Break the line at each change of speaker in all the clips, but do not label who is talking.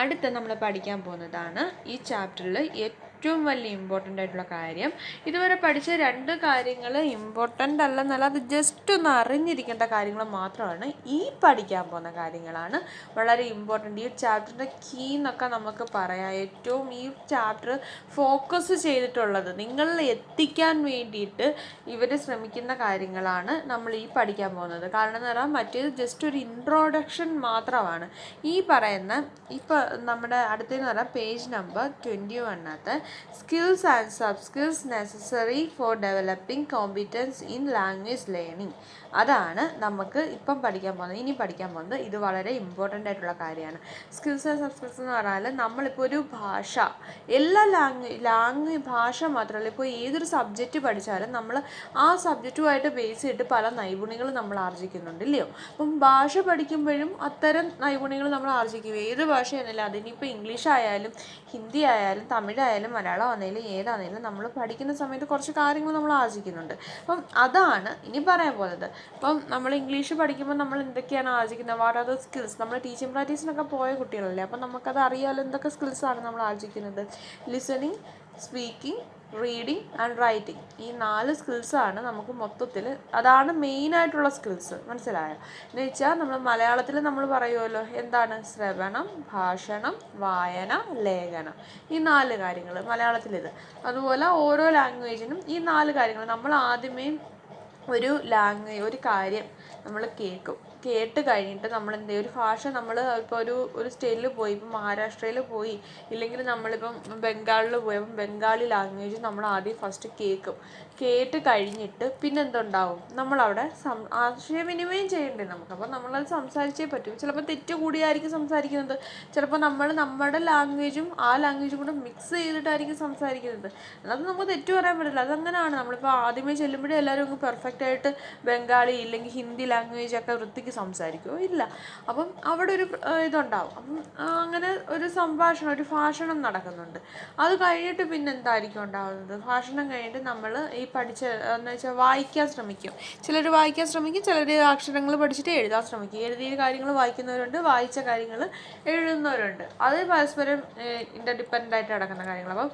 അടുത്ത നമ്മൾ പഠിക്കാൻ പോകുന്നതാണ് ഈ ചാപ്റ്ററിൽ ഏറ്റവും വലിയ ഇമ്പോർട്ടൻ്റ് ആയിട്ടുള്ള കാര്യം. ഇതുവരെ പഠിച്ച 2 കാര്യങ്ങൾ ഇമ്പോർട്ടൻ്റ് അല്ലെന്നല്ല, അത് ജസ്റ്റ് ഒന്ന് അറിഞ്ഞിരിക്കേണ്ട കാര്യങ്ങൾ മാത്രമാണ്. ഈ പഠിക്കാൻ പോകുന്ന കാര്യങ്ങളാണ് വളരെ ഇമ്പോർട്ടൻ്റ്. ഈ ചാപ്റ്ററിൻ്റെ കീ എന്നൊക്കെ നമുക്ക് പറയാം. ഏറ്റവും ഈ ചാപ്റ്റർ ഫോക്കസ് ചെയ്തിട്ടുള്ളത് നിങ്ങളിൽ എത്തിക്കാൻ വേണ്ടിയിട്ട് ഇവർ ശ്രമിക്കുന്ന കാര്യങ്ങളാണ് നമ്മൾ ഈ പഠിക്കാൻ പോകുന്നത്. കാരണം എന്ന് പറഞ്ഞാൽ മറ്റേത് ജസ്റ്റ് ഒരു ഇൻട്രോഡക്ഷൻ മാത്രമാണ്. ഈ പറയുന്ന ഇപ്പോൾ നമ്മുടെ അടുത്തെന്ന് പറഞ്ഞാൽ page number 21 skills and sub skills necessary four developing competence in language learning, അതാണ് നമുക്ക് ഇപ്പം പഠിക്കാൻ പോകുന്നത്. ഇനി പഠിക്കാൻ പോകുന്നത് ഇത് വളരെ ഇമ്പോർട്ടൻ്റ് ആയിട്ടുള്ള കാര്യമാണ്. സ്കിൽസ് ആൻഡ് സബ് സ്കിൽസ് എന്ന് പറഞ്ഞാൽ നമ്മളിപ്പോൾ ഒരു ഭാഷ, എല്ലാ ലാംഗ്വേജ് ഭാഷ മാത്രമല്ല, ഇപ്പോൾ ഏതൊരു സബ്ജക്റ്റ് പഠിച്ചാലും നമ്മൾ ആ സബ്ജക്റ്റുമായിട്ട് ബേസ് ചെയ്തിട്ട് പല നൈപുണ്യങ്ങൾ നമ്മൾ ആർജിക്കുന്നുണ്ട്, ഇല്ലയോ? അപ്പം ഭാഷ പഠിക്കുമ്പോഴും അത്തരം നൈപുണ്യങ്ങൾ നമ്മൾ ആർജിക്കും. ഏത് ഭാഷയാണെങ്കിലും, അതിനിപ്പോൾ ഇംഗ്ലീഷ് ആയാലും ഹിന്ദി ആയാലും തമിഴായാലും മലയാളം ആണെങ്കിലും ഏതാണെങ്കിലും നമ്മൾ പഠിക്കുന്ന സമയത്ത് കുറച്ച് കാര്യങ്ങൾ നമ്മൾ ആർജിക്കുന്നുണ്ട്. അപ്പം അതാണ് ഇനി പറയാൻ പോകുന്നത്. അപ്പം നമ്മൾ ഇംഗ്ലീഷ് പഠിക്കുമ്പോൾ നമ്മൾ എന്തൊക്കെയാണ് ആർജിക്കുന്നത്? What are the skills? നമ്മൾ ടീച്ചിങ് പ്രാക്ടീസിനൊക്കെ പോയ കുട്ടികളല്ലേ, അപ്പം നമുക്കത് അറിയാമല്ലോ എന്തൊക്കെ സ്കിൽസാണ് നമ്മൾ ആർജിക്കുന്നത്. Listening, speaking, reading and writing, ഈ 4 സ്കിൽസാണ് നമുക്ക് മൊത്തത്തിൽ, അതാണ് മെയിനായിട്ടുള്ള സ്കിൽസ്. മനസ്സിലായോ? എന്ന് വെച്ചാൽ നമ്മൾ മലയാളത്തിൽ നമ്മൾ പറയുമല്ലോ എന്താണ്? ശ്രവണം, ഭാഷണം, വായന, ലേഖനം, ഈ 4 കാര്യങ്ങൾ മലയാളത്തിലിത്. അതുപോലെ ഓരോ ലാംഗ്വേജിനും ഈ 4 കാര്യങ്ങൾ. നമ്മൾ ആദ്യമേ ഒരു കാര്യം നമ്മൾ കേട്ട് കഴിഞ്ഞിട്ട് നമ്മൾ എന്ത് ചെയ്യും? ഒരു ഭാഷ നമ്മൾ ഇപ്പോൾ ഒരു സ്റ്റേറ്റിൽ പോയി, ഇപ്പം മഹാരാഷ്ട്രയിൽ പോയി, ഇല്ലെങ്കിൽ നമ്മളിപ്പം ബംഗാളിൽ പോയി, അപ്പം ബംഗാളി ലാംഗ്വേജ് നമ്മൾ ആദ്യം ഫസ്റ്റ് കേട്ട് കഴിഞ്ഞിട്ട് പിന്നെ എന്തുണ്ടാവും? നമ്മളവിടെ ആശയവിനിമയം ചെയ്യണ്ടേ നമുക്ക്? അപ്പം നമ്മളത് സംസാരിച്ചേ പറ്റും. ചിലപ്പോൾ തെറ്റ് കൂടിയായിരിക്കും സംസാരിക്കുന്നത്, ചിലപ്പോൾ നമ്മൾ നമ്മുടെ ലാംഗ്വേജും ആ ലാംഗ്വേജും കൂടെ മിക്സ് ചെയ്തിട്ടായിരിക്കും സംസാരിക്കുന്നത്. അത് നമുക്ക് തെറ്റ് പറയാൻ പറ്റില്ല. അതങ്ങനെയാണ്. നമ്മളിപ്പോൾ ആദ്യമേ ചെല്ലുമ്പോഴേ എല്ലാവരും അങ്ങ് പെർഫെക്റ്റ് ആയിട്ട് ബംഗാളി ഇല്ലെങ്കിൽ ഹിന്ദി ലാംഗ്വേജൊക്കെ വൃത്തിക്ക് സംസാരിക്കുമോ? ഇല്ല. അപ്പം അവിടെ ഒരു ഇതുണ്ടാവും. അപ്പം അങ്ങനെ ഒരു സംഭാഷണം, ഒരു ഭാഷണം നടക്കുന്നുണ്ട്. അത് കഴിഞ്ഞിട്ട് പിന്നെ എന്തായിരിക്കും ഉണ്ടാകുന്നത്? ഭാഷണം കഴിഞ്ഞിട്ട് നമ്മൾ ഈ പഠിച്ച എന്ന് വെച്ചാൽ വായിക്കാൻ ശ്രമിക്കും. ചിലർ വായിക്കാൻ ശ്രമിക്കും, ചിലർ അക്ഷരങ്ങൾ പഠിച്ചിട്ട് എഴുതാൻ ശ്രമിക്കും. എഴുതിയ കാര്യങ്ങൾ വായിക്കുന്നവരുണ്ട്, വായിച്ച കാര്യങ്ങൾ എഴുതുന്നവരുണ്ട്. അത് പരസ്പരം ഇൻ്റർഡിപ്പെൻഡൻ്റ് ആയിട്ട് നടക്കുന്ന കാര്യങ്ങൾ. അപ്പം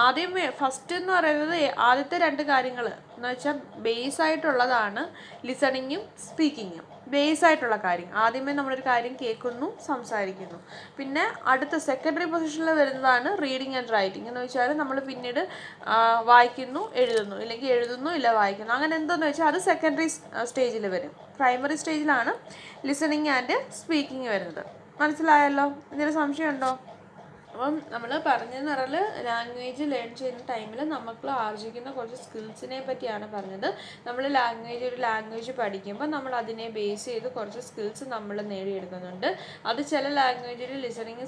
ആദ്യം ഫസ്റ്റ് എന്ന് പറയുന്നത് ആദ്യത്തെ 2 കാര്യങ്ങൾ എന്ന് വെച്ചാൽ ബേസ് ആയിട്ടുള്ളതാണ് ലിസണിങ്ങും സ്പീക്കിങ്ങും. ബേസ് ആയിട്ടുള്ള കാര്യം. ആദ്യമേ നമ്മളൊരു കാര്യം കേൾക്കുന്നു, സംസാരിക്കുന്നു. പിന്നെ അടുത്ത സെക്കൻഡറി പൊസിഷനിൽ വരുന്നതാണ് റീഡിങ് ആൻഡ് റൈറ്റിംഗ്. എന്ന് വെച്ചാൽ നമ്മൾ പിന്നീട് വായിക്കുന്നു, എഴുതുന്നു, ഇല്ലെങ്കിൽ എഴുതുന്നു ഇല്ല വായിക്കുന്നു, അങ്ങനെ എന്താണെന്ന് വെച്ചാൽ അത് സെക്കൻഡറി സ്റ്റേജിൽ വരും. പ്രൈമറി സ്റ്റേജിലാണ് ലിസണിങ് ആൻഡ് സ്പീക്കിംഗ് വരുന്നത്. മനസ്സിലായല്ലോ? എന്തെങ്കിലും സംശയമുണ്ടോ? അപ്പം നമ്മൾ പറഞ്ഞതെന്ന് പറഞ്ഞാൽ ലാംഗ്വേജ് ലേൺ ചെയ്യുന്ന ടൈമിൽ നമുക്ക് ആർജിക്കുന്ന കുറച്ച് സ്കിൽസിനെ പറ്റിയാണ് പറഞ്ഞത്. നമ്മൾ ഒരു ലാംഗ്വേജ് പഠിക്കുമ്പോൾ നമ്മൾ അതിനെ ബേസ് ചെയ്ത് കുറച്ച് സ്കിൽസ് നമ്മൾ നേടിയെടുക്കുന്നുണ്ട്. അത് ചില ലാംഗ്വേജിൽ listening,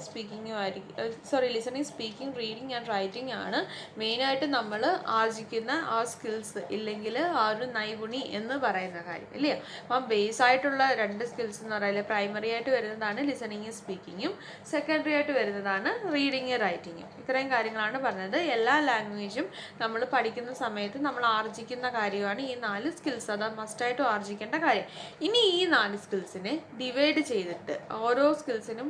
speaking, reading and writing ആണ് മെയിനായിട്ട് നമ്മൾ ആർജിക്കുന്ന ആ സ്കിൽസ്, ഇല്ലെങ്കിൽ ആ ഒരു നൈപുണി എന്ന് പറയുന്ന കാര്യം, ഇല്ലേ? അപ്പം ബേസ് ആയിട്ടുള്ള 2 സ്കിൽസ് എന്ന് പറയുന്നത് പ്രൈമറി ആയിട്ട് വരുന്നതാണ് ലിസണിങ്ങും സ്പീക്കിങ്ങും, സെക്കൻഡറി ആയിട്ട് വരുന്നതാണ് റീഡിങ്, റൈറ്റിങ്ങും. ഇത്രയും കാര്യങ്ങളാണ് പറഞ്ഞത്. എല്ലാ ലാംഗ്വേജും നമ്മൾ പഠിക്കുന്ന സമയത്ത് നമ്മൾ ആർജിക്കുന്ന കാര്യമാണ് ഈ 4 സ്കിൽസ്. അത് മസ്റ്റായിട്ടും ആർജിക്കേണ്ട കാര്യം. ഇനി ഈ 4 സ്കിൽസിനെ ഡിവൈഡ് ചെയ്തിട്ട് ഓരോ സ്കിൽസിനും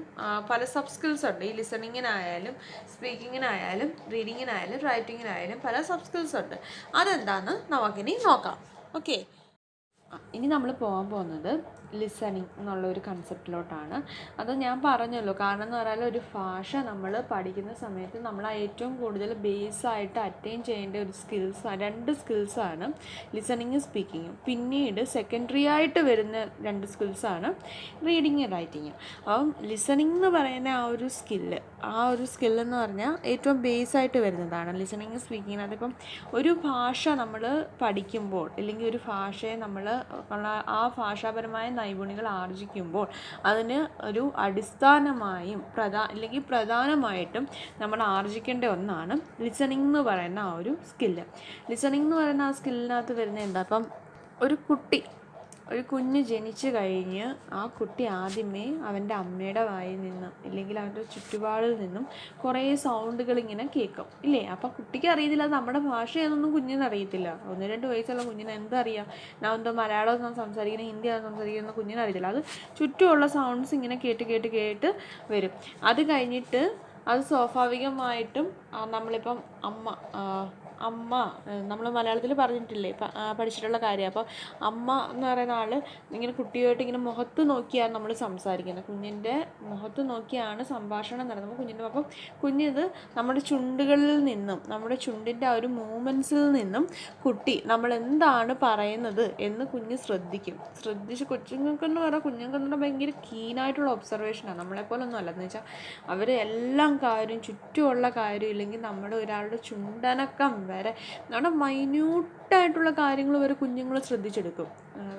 പല സബ് സ്കിൽസ് ഉണ്ട്. ഈ ലിസണിങ്ങിനായാലും സ്പീക്കിങ്ങിനായാലും റീഡിങ്ങിനായാലും റൈറ്റിങ്ങിനായാലും പല സബ് സ്കിൽസ് ഉണ്ട്. അതെന്താണെന്ന് നമുക്കിനി നോക്കാം. ഓക്കെ, ഇനി നമ്മൾ പോകാൻ പോകുന്നത് ലിസണിങ് എന്നുള്ള ഒരു കൺസെപ്റ്റിലോട്ടാണ്. അത് ഞാൻ പറഞ്ഞല്ലോ, കാരണം എന്ന് പറഞ്ഞാൽ ഒരു ഭാഷ നമ്മൾ പഠിക്കുന്ന സമയത്ത് നമ്മൾ ഏറ്റവും കൂടുതൽ ബേസായിട്ട് അറ്റൈൻ ചെയ്യേണ്ട ഒരു രണ്ട് സ്കിൽസാണ് ലിസണിങ്ങും സ്പീക്കിങ്ങും. പിന്നീട് സെക്കൻഡറി ആയിട്ട് വരുന്ന 2 സ്കിൽസാണ് റീഡിങ്, റൈറ്റിങ്ങും. അപ്പം ലിസണിങ് എന്ന് പറയുന്ന ആ ഒരു സ്കില്ലെന്ന് പറഞ്ഞാൽ ഏറ്റവും ബേസായിട്ട് വരുന്നതാണ് ലിസണിങ്, സ്പീക്കിങ്. അതിപ്പം ഒരു ഭാഷ നമ്മൾ പഠിക്കുമ്പോൾ, അല്ലെങ്കിൽ ഒരു ഭാഷയെ നമ്മൾ ആ ഭാഷാപരമായ നൈപുണ്യങ്ങൾ ആർജിക്കുമ്പോൾ അതിന് ഒരു അടിസ്ഥാനമായും പ്രധാനമായിട്ടും നമ്മൾ ആർജിക്കേണ്ട ഒന്നാണ് ലിസണിങ് എന്ന് പറയുന്ന ആ ഒരു സ്കില്ല്. ലിസണിങ് എന്ന് പറയുന്ന ആ സ്കില്ലിനകത്ത് വരുന്ന എന്താ? അപ്പം ഒരു കുട്ടി ഒരു കുഞ്ഞ് ജനിച്ചു കഴിഞ്ഞ് ആ കുട്ടി ആദ്യമേ അവൻ്റെ അമ്മയുടെ വായിൽ നിന്നും അല്ലെങ്കിൽ അവൻ്റെ ചുറ്റുപാടിൽ നിന്നും കുറേ സൗണ്ടുകൾ ഇങ്ങനെ കേൾക്കും ഇല്ലേ. അപ്പോൾ കുട്ടിക്ക് അറിയത്തില്ല നമ്മുടെ ഭാഷ ഏതൊന്നും കുഞ്ഞിന് അറിയത്തില്ല. 1-2 വയസ്സുള്ള കുഞ്ഞിന് എന്തറിയാം, ഞാൻ എന്തോ മലയാളം സംസാരിക്കുന്നത് ഹിന്ദിയാണ് സംസാരിക്കുന്ന കുഞ്ഞിന് അറിയത്തില്ല. അത് ചുറ്റുമുള്ള സൗണ്ട്സ് ഇങ്ങനെ കേട്ട് കേട്ട് കേട്ട് വരും. അത് കഴിഞ്ഞിട്ട് അത് സ്വാഭാവികമായിട്ടും നമ്മളിപ്പം അമ്മ നമ്മൾ മലയാളത്തിൽ പറഞ്ഞിട്ടില്ലേ, പഠിച്ചിട്ടുള്ള കാര്യം. അപ്പോൾ അമ്മ എന്ന് പറയുന്ന ആൾ ഇങ്ങനെ കുട്ടിയായിട്ട് ഇങ്ങനെ മുഖത്ത് നോക്കിയാണ് നമ്മൾ സംസാരിക്കുന്നത്. കുഞ്ഞിൻ്റെ മുഖത്ത് നോക്കിയാണ് സംഭാഷണം നടത്തുമ്പോൾ കുഞ്ഞിൻ്റെ അപ്പം കുഞ്ഞിത് നമ്മുടെ ചുണ്ടുകളിൽ നിന്നും നമ്മുടെ ചുണ്ടിൻ്റെ ആ ഒരു മൂവ്മെൻറ്റ്സിൽ നിന്നും കുട്ടി നമ്മൾ എന്താണ് പറയുന്നത് എന്ന് കുഞ്ഞ് ശ്രദ്ധിച്ച് കുഞ്ഞുങ്ങൾക്കെന്ന് പറഞ്ഞാൽ ഭയങ്കര കീനായിട്ടുള്ള ഒബ്സർവേഷനാണ്. നമ്മളെപ്പോലൊന്നും അല്ല എന്ന് വെച്ചാൽ അവർ എല്ലാം കാര്യം ചുറ്റുമുള്ള കാര്യം ഇല്ലെങ്കിൽ നമ്മുടെ ഒരാളുടെ ചുണ്ടനക്കം വരെ നമ്മുടെ മൈന്യൂട്ടായിട്ടുള്ള കാര്യങ്ങൾ വരെ കുഞ്ഞുങ്ങൾ ശ്രദ്ധിച്ചെടുക്കും.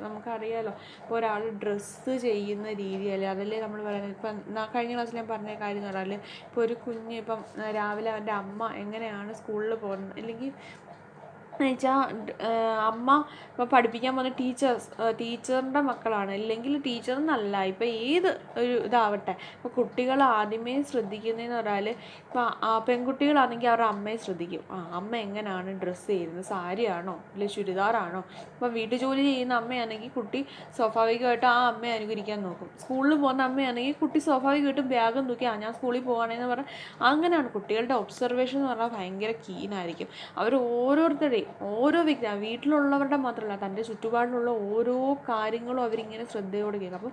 നമുക്കറിയാലോ, ഇപ്പോൾ ഒരാൾ ഡ്രസ്സ് ചെയ്യുന്ന രീതി അല്ലെ അതല്ലേ നമ്മൾ പറയുന്നത്. ഇപ്പം കഴിഞ്ഞ ക്ലാസ്സിൽ ഞാൻ പറഞ്ഞ കാര്യം എന്ന് പറഞ്ഞാൽ ഇപ്പോൾ ഒരു കുഞ്ഞ് ഇപ്പം രാവിലെ അവൻ്റെ അമ്മ എങ്ങനെയാണ് സ്കൂളിൽ പോകുന്നത് അല്ലെങ്കിൽ എന്ന് വെച്ചാൽ അമ്മ ഇപ്പോൾ പഠിപ്പിക്കാൻ പോകുന്ന ടീച്ചറിൻ്റെ മക്കളാണ് അല്ലെങ്കിൽ ടീച്ചറെന്നല്ല, ഇപ്പോൾ ഏത് ഒരു ഇതാവട്ടെ. ഇപ്പോൾ കുട്ടികൾ ആദ്യമേ ശ്രദ്ധിക്കുന്നതെന്ന് പറഞ്ഞാൽ ഇപ്പോൾ പെൺകുട്ടികളാണെങ്കിൽ അവരുടെ അമ്മയെ ശ്രദ്ധിക്കും. അമ്മ എങ്ങനെയാണ് ഡ്രസ്സ് ചെയ്യുന്നത്, സാരിയാണോ അല്ലെങ്കിൽ ചുരിദാറാണോ. ഇപ്പോൾ വീട്ടു ജോലി ചെയ്യുന്ന അമ്മയാണെങ്കിൽ കുട്ടി സ്വാഭാവികമായിട്ടും ആ അമ്മയെ അനുകരിക്കാൻ നോക്കും. സ്കൂളിൽ പോകുന്ന അമ്മയാണെങ്കിൽ കുട്ടി സ്വാഭാവികമായിട്ടും ബാഗും തൂക്കി ഞാൻ സ്കൂളിൽ പോകുകയാണെന്ന് പറഞ്ഞാൽ അങ്ങനെയാണ്. കുട്ടികളുടെ ഒബ്സർവേഷൻ എന്ന് പറഞ്ഞാൽ ഭയങ്കര കീനായിരിക്കും. അവർ ഓരോരുത്തരുടെയും ഓരോ വ്യക്തി വീട്ടിലുള്ളവരുടെ മാത്രമല്ല തൻ്റെ ചുറ്റുപാടിലുള്ള ഓരോ കാര്യങ്ങളും അവരിങ്ങനെ ശ്രദ്ധയോടെ കേൾക്കും. അപ്പോൾ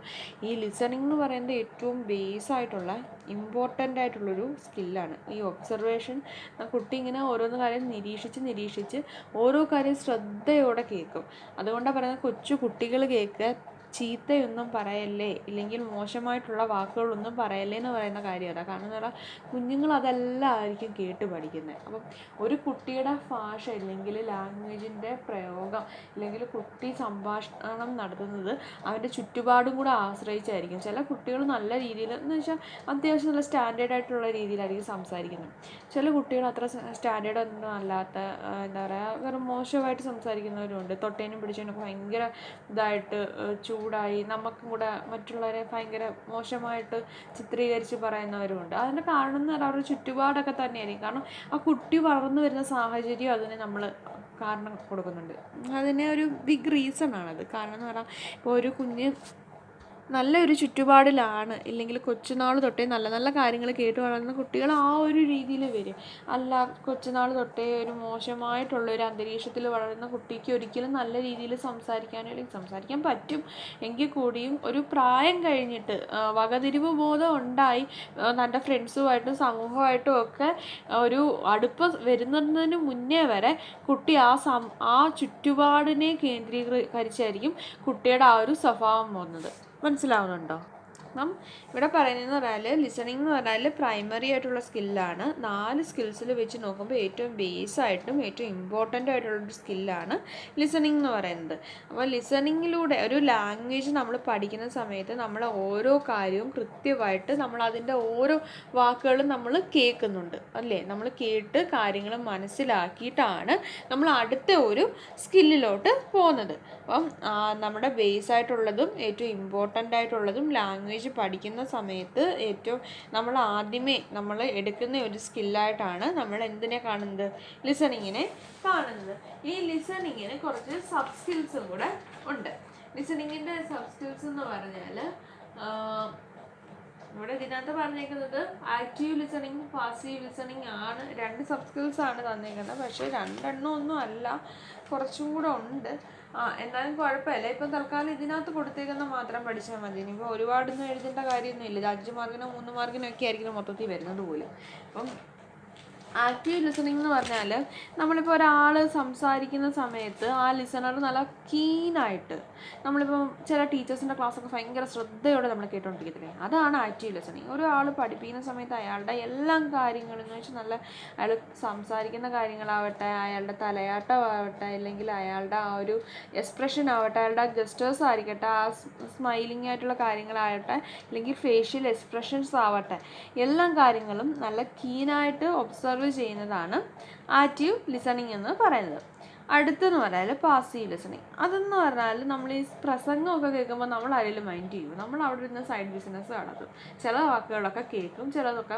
ഈ ലിസണിങ് എന്ന് പറയുന്നത് ഏറ്റവും ബേസായിട്ടുള്ള ഇമ്പോർട്ടൻ്റ് ആയിട്ടുള്ളൊരു സ്കില്ലാണ് ഈ ഒബ്സർവേഷൻ. കുട്ടി ഇങ്ങനെ ഓരോന്ന് കാര്യം നിരീക്ഷിച്ച് ഓരോ കാര്യം ശ്രദ്ധയോടെ കേൾക്കും. അതുകൊണ്ടാണ് പറയുന്നത് കൊച്ചു കുട്ടികൾ കേൾക്കുക, ചീത്തയൊന്നും പറയല്ലേ ഇല്ലെങ്കിൽ മോശമായിട്ടുള്ള വാക്കുകളൊന്നും പറയല്ലേ എന്ന് പറയുന്ന കാര്യം അതാണ്. കാരണം എന്ന് പറഞ്ഞാൽ കുഞ്ഞുങ്ങൾ അതെല്ലാം ആയിരിക്കും കേട്ട് പഠിക്കുന്നത്. അപ്പം ഒരു കുട്ടിയുടെ ഭാഷ ഇല്ലെങ്കിൽ ലാംഗ്വേജിൻ്റെ പ്രയോഗം ഇല്ലെങ്കിൽ കുട്ടി സംഭാഷണം നടത്തുന്നത് അവൻ്റെ ചുറ്റുപാടും കൂടെ ആശ്രയിച്ചായിരിക്കും. ചില കുട്ടികൾ നല്ല രീതിയിൽ എന്ന് വെച്ചാൽ അത്യാവശ്യം നല്ല സ്റ്റാൻഡേർഡ് ആയിട്ടുള്ള രീതിയിലായിരിക്കും സംസാരിക്കുന്നത്. ചില കുട്ടികൾ അത്ര സ്റ്റാൻഡേർഡ് ഒന്നും അല്ലാത്ത എന്താ പറയുക വെറും മോശമായിട്ട് സംസാരിക്കുന്നവരുണ്ട്. തൊട്ടേനും പിടിച്ചതിനൊക്കെ ഭയങ്കര ഇതായിട്ട് ചൂടായി നമുക്കും കൂടെ മറ്റുള്ളവരെ ഭയങ്കര മോശമായിട്ട് ചിത്രീകരിച്ച് പറയുന്നവരുമുണ്ട്. അതിൻ്റെ കാരണം എന്ന് പറഞ്ഞാൽ അവരുടെ ചുറ്റുപാടൊക്കെ തന്നെയായിരിക്കും. കാരണം ആ കുട്ടി വളർന്നു വരുന്ന സാഹചര്യം അതിന് നമ്മൾ കാരണം കൊടുക്കുന്നുണ്ട്. അതിന് ഒരു ബിഗ് റീസൺ ആണത്. കാരണം എന്ന് പറഞ്ഞാൽ ഇപ്പോൾ ഒരു കുഞ്ഞ് നല്ലൊരു ചുറ്റുപാടിലാണ് ഇല്ലെങ്കിൽ കൊച്ചുനാൾ തൊട്ടേ നല്ല നല്ല കാര്യങ്ങൾ കേട്ട് വളർന്ന കുട്ടികൾ ആ ഒരു രീതിയിൽ വരും. അല്ല കൊച്ചുനാൾ തൊട്ടേ ഒരു മോശമായിട്ടുള്ളൊരു അന്തരീക്ഷത്തിൽ വളരുന്ന കുട്ടിക്ക് ഒരിക്കലും നല്ല രീതിയിൽ സംസാരിക്കാനോ അല്ലെങ്കിൽ സംസാരിക്കാൻ പറ്റും എങ്കിൽ കൂടിയും ഒരു പ്രായം കഴിഞ്ഞിട്ട് വകതിരിവ് ബോധം ഉണ്ടായി തൻ്റെ ഫ്രണ്ട്സുമായിട്ടും സമൂഹമായിട്ടും ഒക്കെ ഒരു അടുപ്പം വരുന്നതിന് മുന്നേ വരെ കുട്ടി ആ ചുറ്റുപാടിനെ കേന്ദ്രീകരിച്ചായിരിക്കും കുട്ടിയുടെ ആ ഒരു സ്വഭാവം പോകുന്നത്. മനസ്സിലാവുന്നുണ്ടോ? അപ്പം ഇവിടെ പറയുന്നതെന്ന് പറഞ്ഞാൽ ലിസണിങ് എന്ന് പറഞ്ഞാൽ പ്രൈമറി ആയിട്ടുള്ള സ്കില്ലാണ്. 4 സ്കിൽസിൽ വെച്ച് നോക്കുമ്പോൾ ഏറ്റവും ബേസായിട്ടും ഏറ്റവും ഇമ്പോർട്ടൻ്റ് ആയിട്ടുള്ളൊരു സ്കില്ലാണ് ലിസണിങ് എന്ന് പറയുന്നത്. അപ്പോൾ ലിസണിങ്ങിലൂടെ ഒരു ലാംഗ്വേജ് നമ്മൾ പഠിക്കുന്ന സമയത്ത് നമ്മൾ ഓരോ കാര്യവും കൃത്യമായിട്ട് നമ്മൾ അതിൻ്റെ ഓരോ വാക്കുകളും നമ്മൾ കേൾക്കുന്നുണ്ട് അല്ലേ. നമ്മൾ കേട്ട് കാര്യങ്ങൾ മനസ്സിലാക്കിയിട്ടാണ് നമ്മൾ അടുത്ത ഒരു സ്കില്ലിലോട്ട് പോകുന്നത്. അപ്പം നമ്മുടെ ബേസായിട്ടുള്ളതും ഏറ്റവും ഇമ്പോർട്ടൻ്റ് ആയിട്ടുള്ളതും ലാംഗ്വേജ് പഠിക്കുന്ന സമയത്ത് ഏറ്റവും നമ്മൾ ആദ്യമേ നമ്മൾ എടുക്കുന്ന ഒരു സ്കില്ലായിട്ടാണ് നമ്മൾ എന്തിനെ കാണുന്നത്, ലിസണിങ്ങിനെ കാണുന്നത്. ഈ ലിസണിങ്ങിന് കുറച്ച് സബ് സ്കിൽസും കൂടെ ഉണ്ട്. ലിസണിങ്ങിൻ്റെ സബ് സ്കിൽസ് എന്ന് പറഞ്ഞാൽ ഇവിടെ ഇതിനകത്ത് പറഞ്ഞേക്കുന്നത് ആക്റ്റീവ് ലിസണിങ് പാസീവ് ലിസണിങ് ആണ്. 2 സബ് സ്കിൽസ് ആണ് തന്നേക്കുന്നത്. പക്ഷേ 2 ഒന്നും അല്ല, കുറച്ചും കൂടെ ഉണ്ട്. എന്നാലും കുഴപ്പമില്ല. ഇപ്പം തൽക്കാലം ഇതിനകത്ത് കൊടുത്തേക്കുന്ന മാത്രം പഠിച്ചാൽ മതി. ഇനിയിപ്പോൾ ഒരുപാടൊന്നും എഴുതേണ്ട കാര്യമൊന്നുമില്ല. ഇത് 5 മാർക്കിനോ 3 മാർക്കിനോ ഒക്കെ ആയിരിക്കും മൊത്തത്തിൽ വരുന്നത് പോലും. അപ്പം ആക്റ്റീവ് ലിസണിങ് എന്ന് പറഞ്ഞാൽ നമ്മളിപ്പോൾ ഒരാൾ സംസാരിക്കുന്ന സമയത്ത് ആ ലിസണർ നല്ല കീനായിട്ട് നമ്മളിപ്പം ചില ടീച്ചേഴ്സിൻ്റെ ക്ലാസ്സൊക്കെ ഭയങ്കര ശ്രദ്ധയോടെ നമ്മൾ കേട്ടുകൊണ്ടിരിക്കത്തില്ലേ, അതാണ് ആക്റ്റീവ് ലിസണിങ്. ഒരാൾ പഠിപ്പിക്കുന്ന സമയത്ത് അയാളുടെ എല്ലാം കാര്യങ്ങളെന്ന് വെച്ചാൽ നല്ല അയാൾ സംസാരിക്കുന്ന കാര്യങ്ങളാവട്ടെ, അയാളുടെ തലയാട്ടമാവട്ടെ, അല്ലെങ്കിൽ അയാളുടെ ആ ഒരു എക്സ്പ്രഷൻ ആവട്ടെ, അയാളുടെ ജസ്റ്റേഴ്സ് ആയിരിക്കട്ടെ, ആ സ്മൈലിംഗ് ആയിട്ടുള്ള കാര്യങ്ങളാവട്ടെ, അല്ലെങ്കിൽ ഫേഷ്യൽ എക്സ്പ്രഷൻസ് ആവട്ടെ, എല്ലാ കാര്യങ്ങളും നല്ല കീനായിട്ട് ഒബ്സർവ് ചെയ്യുന്നതാണ് ആക്റ്റീവ് ലിസണിങ് എന്ന് പറയുന്നത്. അടുത്തെന്ന് പറഞ്ഞാൽ പാസീവ് ലിസണിങ്. അതെന്ന് പറഞ്ഞാൽ നമ്മൾ ഈ പ്രസംഗമൊക്കെ കേൾക്കുമ്പോൾ നമ്മൾ ആരെങ്കിലും മൈൻഡ് ചെയ്യും, നമ്മൾ അവിടെ ഇരുന്ന് സൈഡ് ബിസിനസ് നടത്തും. ചില വാക്കുകളൊക്കെ കേൾക്കും, ചിലതൊക്കെ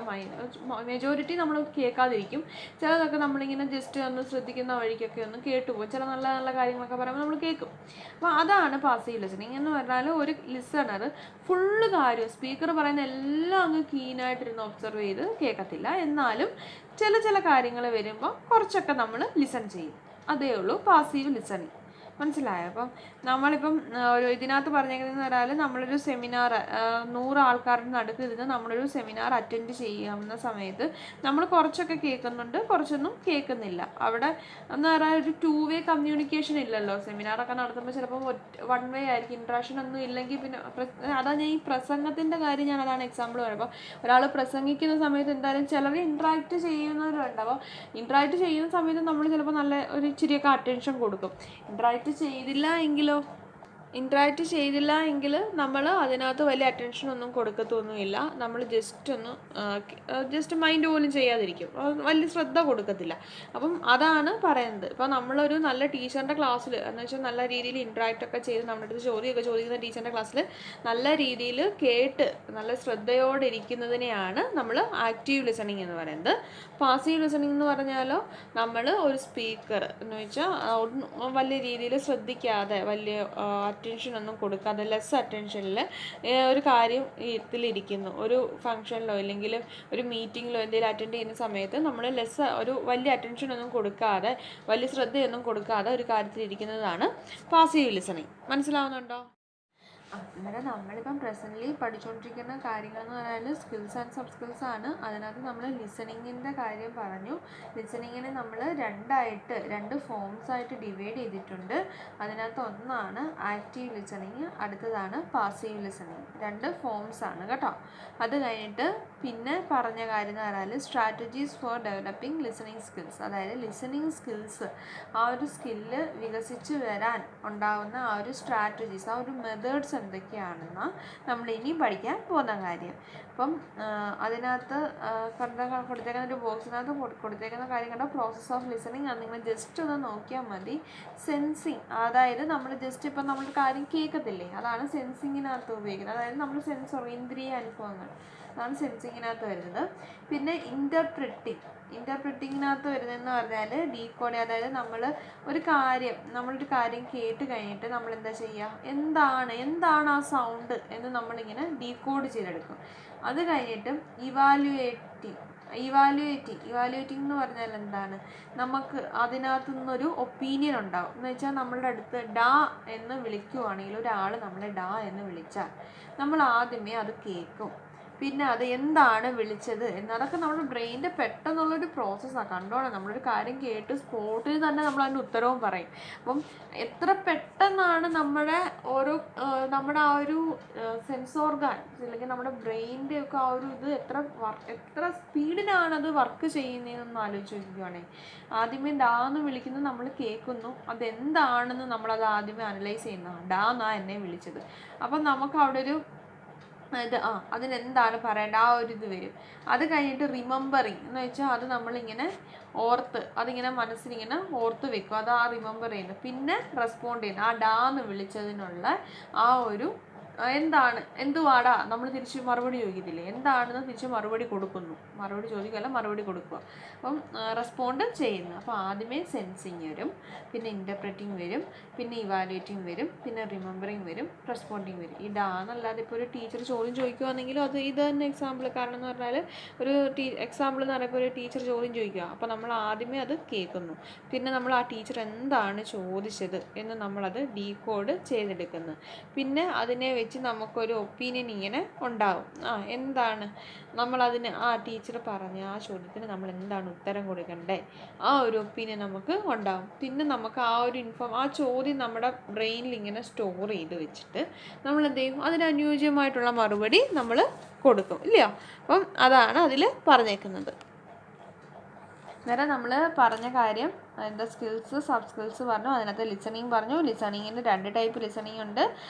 മെജോറിറ്റി നമ്മൾ കേൾക്കാതിരിക്കും, ചിലതൊക്കെ നമ്മളിങ്ങനെ ജസ്റ്റ് ഒന്ന് ശ്രദ്ധിക്കുന്ന വഴിക്കൊക്കെ ഒന്ന് കേട്ടുപോകും. ചില നല്ല നല്ല കാര്യങ്ങളൊക്കെ പറയുമ്പോൾ നമ്മൾ കേൾക്കും. അപ്പോൾ അതാണ് പാസീവ് ലിസണിങ് എന്ന് പറഞ്ഞാൽ ഒരു ലിസണർ ഫുള്ള് കാര്യം സ്പീക്കർ പറയുന്ന എല്ലാം അങ്ങ് കീനായിട്ടിരുന്ന് ഒബ്സർവ് ചെയ്ത് കേൾക്കത്തില്ല, എന്നാലും ചില കാര്യങ്ങൾ വരുമ്പോൾ കുറച്ചൊക്കെ നമ്മൾ ലിസൺ ചെയ്യും. അതേ ഉള്ളൂ പാസീവ് ലിസണിങ്. മനസ്സിലായോ? അപ്പം നമ്മളിപ്പം ഒരു ഇതിനകത്ത് പറഞ്ഞേക്കുന്നതെന്ന് പറഞ്ഞാൽ നമ്മളൊരു സെമിനാർ 100 ആൾക്കാരുടെ നടുക്ക് ഇരുന്ന് നമ്മളൊരു സെമിനാർ അറ്റൻഡ് ചെയ്യാവുന്ന സമയത്ത് നമ്മൾ കുറച്ചൊക്കെ കേൾക്കുന്നുണ്ട്, കുറച്ചൊന്നും കേൾക്കുന്നില്ല. അവിടെ എന്ന് പറഞ്ഞാൽ ഒരു 2 വേ കമ്മ്യൂണിക്കേഷൻ ഇല്ലല്ലോ. സെമിനാറൊക്കെ നടത്തുമ്പോൾ ചിലപ്പോൾ 1 വേ ആയിരിക്കും, ഇൻട്രാക്ഷൻ ഒന്നും ഇല്ലെങ്കിൽ പിന്നെ അതാ ഞാൻ ഈ പ്രസംഗത്തിൻ്റെ കാര്യം ഞാൻ അതാണ് എക്സാമ്പിൾ പറയുമ്പോൾ, ഒരാൾ പ്രസംഗിക്കുന്ന സമയത്ത് എന്തായാലും ചിലർ ഇൻട്രാക്ട് ചെയ്യുന്നവരുണ്ട്. അപ്പോൾ ഇൻട്രാക്ട് ചെയ്യുന്ന സമയത്ത് നമ്മൾ ചിലപ്പോൾ നല്ല ഒരു ഇച്ചിരിയൊക്കെ അറ്റൻഷൻ കൊടുക്കും. ഇൻട്രാക്ട് ചെയ്തില്ല എങ്കിൽ നമ്മൾ അതിനകത്ത് വലിയ അറ്റൻഷനൊന്നും കൊടുക്കത്തൊന്നുമില്ല. നമ്മൾ ജസ്റ്റ് മൈൻഡ് പോലും ചെയ്യാതിരിക്കും, വലിയ ശ്രദ്ധ കൊടുക്കത്തില്ല. അപ്പം അതാണ് പറയുന്നത്. ഇപ്പോൾ നമ്മളൊരു നല്ല ടീച്ചറിൻ്റെ ക്ലാസ്സിൽ എന്ന് വെച്ചാൽ നല്ല രീതിയിൽ ഇൻട്രാക്റ്റ് ഒക്കെ ചെയ്ത് നമ്മുടെ അടുത്ത് ചോദിക്കുന്ന ടീച്ചറിൻ്റെ ക്ലാസ്സിൽ നല്ല രീതിയിൽ കേട്ട് നല്ല ശ്രദ്ധയോടെ ഇരിക്കുന്നതിനെയാണ് നമ്മൾ ആക്റ്റീവ് ലിസണിങ് എന്ന് പറയുന്നത്. പാസീവ് ലിസണിങ് എന്ന് പറഞ്ഞാലോ നമ്മൾ ഒരു സ്പീക്കർ എന്ന് വെച്ചാൽ വലിയ രീതിയിൽ ശ്രദ്ധിക്കാതെ വലിയ അറ്റൻഷനൊന്നും കൊടുക്കാതെ ലെസ് അറ്റൻഷനിൽ ഒരു കാര്യം ഇതിലിരിക്കുന്നു, ഒരു ഫംഗ്ഷനിലോ അല്ലെങ്കിൽ ഒരു മീറ്റിങ്ങിലോ എന്തെങ്കിലും അറ്റൻഡ് ചെയ്യുന്ന സമയത്ത് നമ്മൾ ഒരു വലിയ അറ്റൻഷനൊന്നും കൊടുക്കാതെ വലിയ ശ്രദ്ധയൊന്നും കൊടുക്കാതെ ഒരു കാര്യത്തിലിരിക്കുന്നതാണ് പാസീവ് ലിസണിങ്. മനസ്സിലാവുന്നുണ്ടോ? അന്നേരം നമ്മളിപ്പം പ്രസൻ്റ്ലി പഠിച്ചുകൊണ്ടിരിക്കുന്ന കാര്യങ്ങളെന്ന് പറഞ്ഞാൽ സ്കിൽസ് ആൻഡ് സബ് സ്കിൽസ് ആണ്. അതിനകത്ത് നമ്മൾ ലിസണിങ്ങിൻ്റെ കാര്യം പറഞ്ഞു. ലിസണിങ്ങിനെ നമ്മൾ 2 ഫോംസായിട്ട് ഡിവൈഡ് ചെയ്തിട്ടുണ്ട്. അതിനകത്ത് ഒന്നാണ് ആക്റ്റീവ് ലിസണിങ്, അടുത്തതാണ് പാസീവ് ലിസണിങ്. 2 ഫോംസാണ് കേട്ടോ. അത് കഴിഞ്ഞിട്ട് പിന്നെ പറഞ്ഞ കാര്യം എന്ന് പറഞ്ഞാൽ strategies four developing listening skills, അതായത് ലിസണിങ് സ്കിൽസ് ആ ഒരു സ്കില്ല് വികസിച്ച് വരാൻ ഉണ്ടാകുന്ന ആ ഒരു സ്ട്രാറ്റജീസ്, ആ ഒരു മെത്തേഡ്സ് എന്തൊക്കെയാണെന്ന് നമ്മൾ ഇനി പഠിക്കാൻ പോകുന്ന കാര്യം. അപ്പം അതിനകത്ത് കൊടുത്തേക്കുന്ന ഒരു ബോക്സിനകത്ത് കൊടുത്തേക്കുന്ന കാര്യം കണ്ട പ്രോസസ് ഓഫ് ലിസണിങ് അത് നിങ്ങൾ ജസ്റ്റ് ഒന്ന് നോക്കിയാൽ മതി. സെൻസിങ്, അതായത് നമ്മൾ ജസ്റ്റ് ഇപ്പം നമ്മൾ കാര്യം കേൾക്കത്തില്ലേ, അതാണ് സെൻസിങ്ങിനകത്ത് ഉപയോഗിക്കുന്നത്. അതായത് നമ്മൾ ഇന്ദ്രിയ അനുഭവങ്ങൾ, അതാണ് സെൻസിങ്ങിനകത്ത് വരുന്നത്. പിന്നെ ഇൻ്റർപ്രിറ്റിങ്ങിനകത്ത് വരുന്നതെന്ന് പറഞ്ഞാൽ ഡീകോഡ്, അതായത് നമ്മളൊരു കാര്യം കേട്ട് കഴിഞ്ഞിട്ട് നമ്മൾ എന്താ ചെയ്യുക, എന്താണ് ആ സൗണ്ട് എന്ന് നമ്മളിങ്ങനെ ഡീകോഡ് ചെയ്തെടുക്കും. അത് കഴിഞ്ഞിട്ട് ഇവാലുവേറ്റിംഗ് എന്ന് പറഞ്ഞാൽ എന്താണ്, നമുക്ക് അതിനകത്തു നിന്നൊരു ഒപ്പീനിയൻ ഉണ്ടാവും. എന്ന് വെച്ചാൽ നമ്മളുടെ അടുത്ത് ഡാ എന്ന് വിളിക്കുവാണെങ്കിൽ, ഒരാൾ നമ്മളെ ഡാ എന്ന് വിളിച്ചാൽ നമ്മൾ ആദ്യമേ അത് കേൾക്കും, പിന്നെ അത് എന്താണ് വിളിച്ചത് എന്നതൊക്കെ നമ്മുടെ ബ്രെയിനിൻ്റെ പെട്ടെന്നുള്ളൊരു പ്രോസസ്സാണ്. കണ്ടോണം, നമ്മളൊരു കാര്യം കേട്ട് സ്പോട്ടിൽ തന്നെ നമ്മൾ അതിൻ്റെ ഉത്തരവും പറയും. അപ്പം എത്ര പെട്ടെന്നാണ് നമ്മുടെ ആ ഒരു സെൻസ് ഓർഗാൻസ് അല്ലെങ്കിൽ നമ്മുടെ ബ്രെയിനിൻ്റെ ഒക്കെ ആ ഒരു ഇത് എത്ര സ്പീഡിനാണത് വർക്ക് ചെയ്യുന്നതെന്ന് ആലോചിച്ച് നോക്കുകയാണെങ്കിൽ, ആദ്യമേ ഡാന്ന് വിളിക്കുന്നത് നമ്മൾ കേൾക്കുന്നു, അതെന്താണെന്ന് നമ്മളത് ആദ്യമേ അനലൈസ് ചെയ്യുന്നതാണ്. ഡാന്നാ എന്നെ വിളിച്ചത്. അപ്പം നമുക്ക് അവിടെ ഒരു അതിനെന്താണ് പറയേണ്ടത് ആ ഒരു ഇത് വരും. അത് കഴിഞ്ഞിട്ട് റിമെമ്പറിങ് എന്ന് വെച്ചാൽ അത് നമ്മളിങ്ങനെ അതിങ്ങനെ മനസ്സിലിങ്ങനെ ഓർത്ത് വെക്കും, അത് ആ റിമെമ്പർ ചെയ്യുന്നത്. പിന്നെ റെസ്പോണ്ട് ചെയ്യുന്നത്, ആ ഡാന്ന് വിളിച്ചതിനുള്ള ആ ഒരു എന്തുവാടാ നമ്മൾ തിരിച്ച് മറുപടി ചോദിക്കത്തില്ലേ, എന്താണെന്ന് തിരിച്ച് മറുപടി കൊടുക്കുക. അപ്പം റെസ്പോണ്ട് ചെയ്യുന്നു. അപ്പോൾ ആദ്യമേ സെൻസിങ് വരും, പിന്നെ ഇൻ്റർപ്രറ്റിംഗ് വരും, പിന്നെ ഇവാലുവേറ്റിംഗ് വരും, പിന്നെ റിമെമ്പറിങ് വരും, റെസ്പോണ്ടിങ് വരും. ഈ ഡാന്നല്ലാതെ ഇപ്പോൾ ഒരു ടീച്ചർ ചോദ്യം ചോദിക്കുകയാണെങ്കിലും ഇത് തന്നെ എക്സാമ്പിൾ. കാരണം എന്ന് പറഞ്ഞാൽ ഒരു എക്സാമ്പിൾ എന്ന് പറയുമ്പോൾ ഒരു ടീച്ചർ ചോദ്യം ചോദിക്കുക, അപ്പോൾ നമ്മൾ ആദ്യമേ അത് കേൾക്കുന്നു, പിന്നെ നമ്മൾ ആ ടീച്ചർ എന്താണ് ചോദിച്ചത് എന്ന് നമ്മളത് ഡീകോഡ് ചെയ്തെടുക്കുന്നു. പിന്നെ അതിനെ വെച്ച് നമുക്കൊരു ഒപ്പീനിയൻ ഇങ്ങനെ ഉണ്ടാവും. എന്താണ് നമ്മളതിന് ആ ടീച്ചർ പറഞ്ഞ ആ ചോദ്യത്തിന് നമ്മൾ എന്താണ് ഉത്തരം കൊടുക്കണ്ടേ, ആ ഒരു ഒപ്പീനിയൻ നമുക്ക് ഉണ്ടാവും. പിന്നെ നമുക്ക് ആ ഒരു ആ ചോദ്യം നമ്മുടെ ബ്രെയിനിൽ ഇങ്ങനെ സ്റ്റോർ ചെയ്ത് വെച്ചിട്ട് നമ്മൾ എന്ത് ചെയ്യും, അതിനനുയോജ്യമായിട്ടുള്ള മറുപടി നമ്മൾ കൊടുക്കും, ഇല്ലയോ? അപ്പം അതാണ് അതിൽ പറഞ്ഞേക്കുന്നത്. അന്നേരം നമ്മൾ പറഞ്ഞ കാര്യം അതിൻ്റെ സ്കിൽസ് സബ് സ്കിൽസ് പറഞ്ഞു. അതിനകത്ത് ലിസണിങ് പറഞ്ഞു. ലിസണിങ്ങിന് 2 ടൈപ്പ് ലിസണിങ് ഉണ്ട്.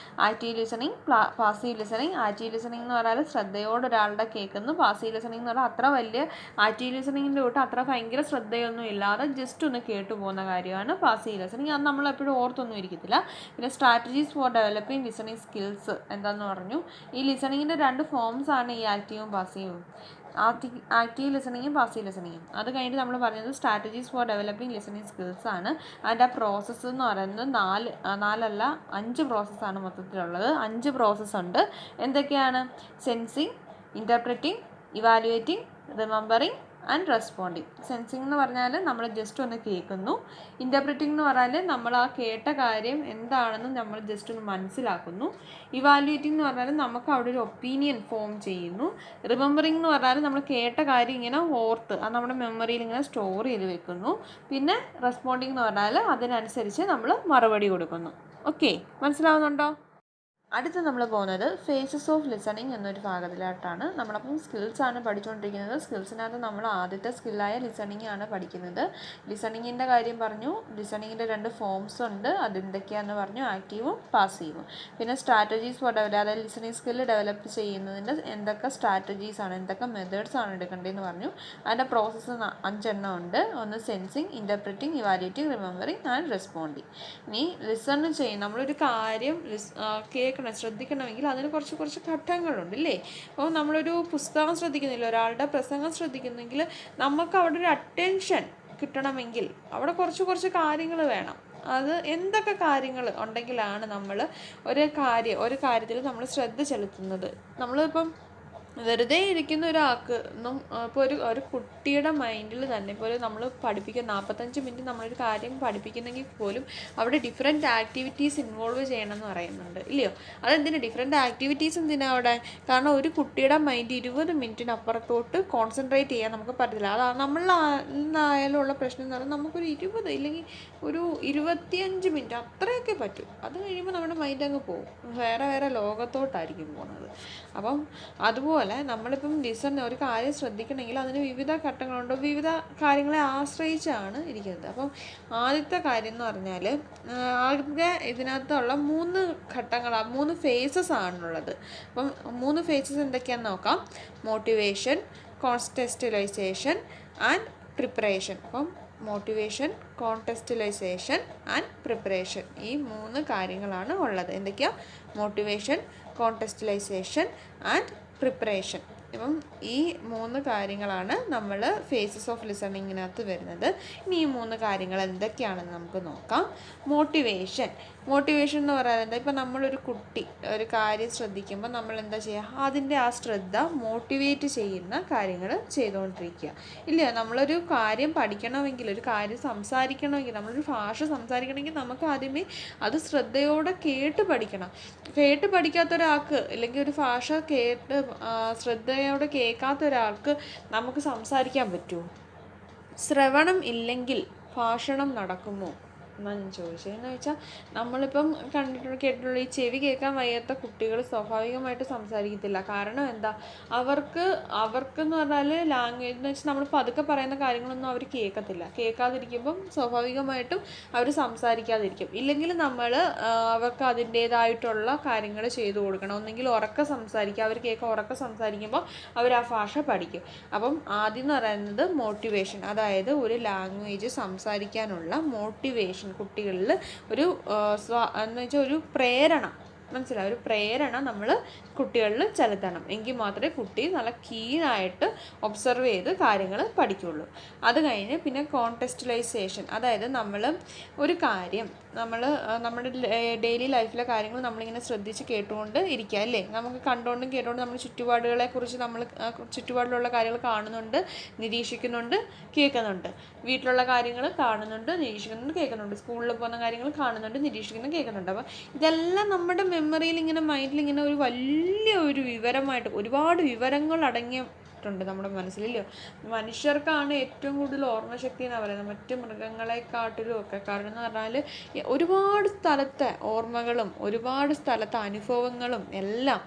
Active listening, passive listening. Active listening എന്ന് പറഞ്ഞാൽ ശ്രദ്ധയോടെ ഒരാളുടെ കേൾക്കുന്നു. പാസീവ് ലിസണിങ് എന്ന് പറഞ്ഞാൽ അത്ര വലിയ ആക്റ്റീവ് ലിസണിങ്ങിൻ്റെ കൂട്ട് അത്ര ഭയങ്കര ശ്രദ്ധയൊന്നും ഇല്ലാതെ ജസ്റ്റ് ഒന്ന് കേട്ടു പോകുന്ന കാര്യമാണ് പാസീവ് ലിസണിങ്. അത് നമ്മൾ എപ്പോഴും ഓർത്തൊന്നും ഇരിക്കത്തില്ല. പിന്നെ strategies four developing listening skills എന്താണെന്ന് പറഞ്ഞു. ഈ ലിസണിങ്ങിൻ്റെ 2 ഫോംസ് ആണ് ഈ ആക്റ്റീവും പാസീവും. Active ലിസണിങ്ങും passive ലിസണിങ്ങും. അത് കഴിഞ്ഞിട്ട് നമ്മൾ പറഞ്ഞത് strategies four developing listening skills ആണ്. അതിൻ്റെ പ്രോസസ്സ് എന്ന് പറയുന്നത് 4 5 പ്രോസസ്സാണ് മൊത്തത്തിലുള്ളത്. 5 പ്രോസസ്സ് ഉണ്ട്. എന്തൊക്കെയാണ്? Sensing, interpreting, evaluating, remembering and responding. Sensing എന്ന് പറഞ്ഞാൽ നമ്മൾ ജസ്റ്റ് ഒന്ന് കേൾക്കുന്നു. ഇൻ്റർപ്രറ്റിംഗ് എന്ന് പറഞ്ഞാൽ നമ്മൾ ആ കേട്ട കാര്യം എന്താണെന്ന് നമ്മൾ ജസ്റ്റ് ഒന്ന് മനസ്സിലാക്കുന്നു. ഇവാലുവേറ്റിംഗ് എന്ന് പറഞ്ഞാൽ നമുക്ക് അവിടെ ഒരു ഒപ്പീനിയൻ ഫോം ചെയ്യുന്നു. റിമെമ്പറിംഗ് എന്ന് പറഞ്ഞാൽ നമ്മൾ കേട്ട കാര്യം ഇങ്ങനെ ഓർത്ത് അത് നമ്മുടെ മെമ്മറിയിൽ ഇങ്ങനെ സ്റ്റോർ ചെയ്ത് വെക്കുന്നു. പിന്നെ റെസ്പോണ്ടിങ് എന്ന് പറഞ്ഞാൽ അതിനനുസരിച്ച് നമ്മൾ മറുപടി കൊടുക്കുന്നു. ഓക്കെ, മനസ്സിലാവുന്നുണ്ടോ? അടുത്ത് നമ്മൾ പോകുന്നത് ഫേസസ് ഓഫ് ലിസണിങ് എന്നൊരു ഭാഗത്തിലോട്ടാണ്. നമ്മളപ്പം സ്കിൽസാണ് പഠിച്ചുകൊണ്ടിരിക്കുന്നത്. സ്കിൽസിനകത്ത് നമ്മൾ ആദ്യത്തെ സ്കില്ലായ ലിസണിങ് ആണ് പഠിക്കുന്നത്. ലിസണിങ്ങിൻ്റെ കാര്യം പറഞ്ഞു. ലിസണിങ്ങിൻ്റെ 2 ഫോംസ് ഉണ്ട്. അതെന്തൊക്കെയാണെന്ന് പറഞ്ഞു, ആക്റ്റീവും പാസീവും. പിന്നെ സ്ട്രാറ്റജീസ് ഫോർ അതായത് ലിസണിങ് സ്കില്ല് ഡെവലപ്പ് ചെയ്യുന്നതിൻ്റെ എന്തൊക്കെ സ്ട്രാറ്റജീസാണ്, എന്തൊക്കെ മെത്തേഡ്സാണ് എടുക്കേണ്ടതെന്ന് പറഞ്ഞു. അതിൻ്റെ പ്രോസസ്സ് 5 എണ്ണം ഉണ്ട്. ഒന്ന് sensing, interpreting, evaluating, remembering and responding. ഇനി ലിസൺ ചെയ്യും നമ്മളൊരു കാര്യം ശ്രദ്ധിക്കണമെങ്കിൽ അതിന് കുറച്ച് ഘട്ടങ്ങളുണ്ട് ഇല്ലേ? അപ്പോൾ നമ്മളൊരു പുസ്തകം ശ്രദ്ധിക്കുന്നില്ല, ഒരാളുടെ പ്രസംഗം ശ്രദ്ധിക്കുന്നെങ്കിൽ നമുക്ക് അവിടെ ഒരു അറ്റൻഷൻ കിട്ടണമെങ്കിൽ അവിടെ കുറച്ച് കാര്യങ്ങൾ വേണം. അത് എന്തൊക്കെ കാര്യങ്ങൾ ഉണ്ടെങ്കിലാണ് നമ്മൾ ഒരു കാര്യത്തിൽ നമ്മൾ ശ്രദ്ധ ചെലുത്തുന്നത്. നമ്മളിപ്പം വെറുതെ ഇരിക്കുന്ന ഒരാൾക്ക് ഇപ്പോൾ ഒരു കുട്ടിയുടെ മൈൻഡിൽ തന്നെ ഇപ്പോൾ നമ്മൾ പഠിപ്പിക്കുക 45 മിനിറ്റ് നമ്മളൊരു കാര്യം പഠിപ്പിക്കുന്നെങ്കിൽ പോലും അവിടെ ഡിഫറെൻറ്റ് ആക്ടിവിറ്റീസ് ഇൻവോൾവ് ചെയ്യണമെന്ന് പറയുന്നുണ്ട് ഇല്ലയോ? അതെന്തിനാ ഡിഫറെൻറ്റ് ആക്ടിവിറ്റീസ് എന്തിനാ അവിടെ? കാരണം ഒരു കുട്ടിയുടെ മൈൻഡ് 20 മിനിറ്റിനപ്പുറത്തോട്ട് കോൺസെൻട്രേറ്റ് ചെയ്യാൻ നമുക്ക് പറ്റത്തില്ല. അതാണ് നമ്മളായാലും ഉള്ള പ്രശ്നം എന്ന് പറഞ്ഞാൽ നമുക്കൊരു 20 ഇല്ലെങ്കിൽ ഒരു 25 മിനിറ്റ് അത്രയൊക്കെ പറ്റും. അത് കഴിയുമ്പോൾ നമ്മുടെ മൈൻഡ് അങ്ങ് പോകും, വേറെ ലോകത്തോട്ടായിരിക്കും പോകുന്നത്. അപ്പം അതുപോലെ നമ്മളിപ്പം ഒരു കാര്യം ശ്രദ്ധിക്കണമെങ്കിൽ അതിന് വിവിധ ഘട്ടങ്ങളുണ്ട്, വിവിധ കാര്യങ്ങളെ ആശ്രയിച്ചാണ് ഇരിക്കുന്നത്. അപ്പം ആദ്യത്തെ കാര്യം എന്ന് പറഞ്ഞാൽ ആകെ ഇതിനകത്തുള്ള 3 ഘട്ടങ്ങളാണ്, 3 ഫേസസ് ആണുള്ളത്. അപ്പം 3 ഫേസസ് എന്തൊക്കെയാണെന്ന് നോക്കാം. Motivation, contextualization and preparation. അപ്പം മോട്ടിവേഷൻ, കോൺടെക്സ്റ്റുവലൈസേഷൻ ആൻഡ് പ്രിപ്പറേഷൻ, ഈ 3 കാര്യങ്ങളാണ് ഉള്ളത്. എന്തൊക്കെയാണ്? Motivation, contextualization and preparation. അപ്പം ഈ 3 കാര്യങ്ങളാണ് നമ്മൾ ഫേസസ് ഓഫ് ലിസണിങ്ങിനകത്ത് വരുന്നത്. ഇനി ഈ 3 കാര്യങ്ങൾ എന്തൊക്കെയാണെന്ന് നമുക്ക് നോക്കാം. മോട്ടിവേഷൻ എന്ന് പറയുന്നത് ഇപ്പം നമ്മളൊരു കുട്ടി ഒരു കാര്യം ശ്രദ്ധിക്കുമ്പോൾ നമ്മൾ എന്താ ചെയ്യുക? അതിൻ്റെ ആ ശ്രദ്ധ മോട്ടിവേറ്റ് ചെയ്യുന്ന കാര്യങ്ങൾ ചെയ്തുകൊണ്ടിരിക്കുക ഇല്ല? നമ്മളൊരു കാര്യം പഠിക്കണമെങ്കിൽ, ഒരു കാര്യം സംസാരിക്കണമെങ്കിൽ, നമ്മളൊരു ഭാഷ സംസാരിക്കണമെങ്കിൽ നമുക്ക് ആദ്യമേ അത് ശ്രദ്ധയോടെ കേട്ട് പഠിക്കണം. കേട്ട് പഠിക്കാത്ത ഒരാൾക്ക് അല്ലെങ്കിൽ ഒരു ഭാഷ കേട്ട് ശ്രദ്ധയോടെ കേൾക്കാത്ത ഒരാൾക്ക് നമുക്ക് സംസാരിക്കാൻ പറ്റുമോ? ശ്രവണം ഇല്ലെങ്കിൽ ഭാഷണം നടക്കുമോ എന്നാണ് ഞാൻ ചോദിച്ചതെന്ന് വെച്ചാൽ, നമ്മളിപ്പം കേട്ടിട്ടുള്ള ഈ ചെവി കേൾക്കാൻ വയ്യാത്ത കുട്ടികൾ സ്വാഭാവികമായിട്ട് സംസാരിക്കത്തില്ല. കാരണം എന്താ? അവർക്കെന്ന് പറഞ്ഞാൽ ലാംഗ്വേജ് എന്ന് വെച്ചാൽ നമ്മൾ പതുക്കെ പറയുന്ന കാര്യങ്ങളൊന്നും അവർ കേൾക്കാതിരിക്കുമ്പം സ്വാഭാവികമായിട്ടും അവർ സംസാരിക്കാതിരിക്കും. ഇല്ലെങ്കിൽ നമ്മൾ അവർക്ക് അതിൻ്റേതായിട്ടുള്ള കാര്യങ്ങൾ ചെയ്തു കൊടുക്കണം. ഒന്നെങ്കിൽ ഉറക്കെ സംസാരിക്കുക, അവർ ഉറക്കെ സംസാരിക്കുമ്പോൾ അവർ ആ ഭാഷ പഠിക്കും. അപ്പം ആദ്യം എന്ന് പറയുന്നത് മോട്ടിവേഷൻ, അതായത് ഒരു ലാംഗ്വേജ് സംസാരിക്കാനുള്ള മോട്ടിവേഷൻ കുട്ടികളിൽ എന്ന് വെച്ചാൽ ഒരു പ്രേരണ, മനസ്സിലാവും, ഒരു പ്രേരണ നമ്മൾ കുട്ടികളിൽ ചെലുത്തണം. എങ്കിൽ മാത്രമേ കുട്ടി നല്ല കീനായിട്ട് ഒബ്സർവ് ചെയ്ത് കാര്യങ്ങൾ പഠിക്കുകയുള്ളൂ. അത് കഴിഞ്ഞ് പിന്നെ കോൺടെക്സ്റ്റുവലൈസേഷൻ, അതായത് നമ്മൾ ഒരു കാര്യം നമ്മുടെ ഡെയിലി ലൈഫിലെ കാര്യങ്ങൾ നമ്മളിങ്ങനെ ശ്രദ്ധിച്ച് കേട്ടുകൊണ്ട് ഇരിക്കുക അല്ലേ? നമുക്ക് കണ്ടുകൊണ്ടും കേട്ടുകൊണ്ടും നമ്മൾ ചുറ്റുപാടുകളെക്കുറിച്ച് ചുറ്റുപാടിലുള്ള കാര്യങ്ങൾ കാണുന്നുണ്ട്, നിരീക്ഷിക്കുന്നുണ്ട്, കേൾക്കുന്നുണ്ട്. വീട്ടിലുള്ള കാര്യങ്ങൾ കാണുന്നുണ്ട്, നിരീക്ഷിക്കുന്നുണ്ട്, കേൾക്കുന്നുണ്ട്. സ്കൂളിൽ പോകുന്ന കാര്യങ്ങൾ കാണുന്നുണ്ട്, നിരീക്ഷിക്കുന്നു, കേൾക്കുന്നുണ്ട്. അപ്പോൾ ഇതെല്ലാം നമ്മുടെ മെമ്മറിയിൽ ഇങ്ങനെ മൈൻഡിൽ ഇങ്ങനെ ഒരു വലിയ ഒരു വിവരമായിട്ട് ഒരുപാട് വിവരങ്ങൾ അടങ്ങിയ ഉണ്ട് നമ്മുടെ മനസ്സിലില്ലയോ. മനുഷ്യർക്കാണ് ഏറ്റവും കൂടുതൽ ഓർമ്മശക്തി എന്ന് പറയുന്നത്, മറ്റ് മൃഗങ്ങളെക്കാട്ടിലും ഒക്കെ. കാരണം എന്ന് പറഞ്ഞാൽ ഒരുപാട് സ്ഥലത്തെ ഓർമ്മകളും ഒരുപാട് സ്ഥലത്തെ അനുഭവങ്ങളും എല്ലാം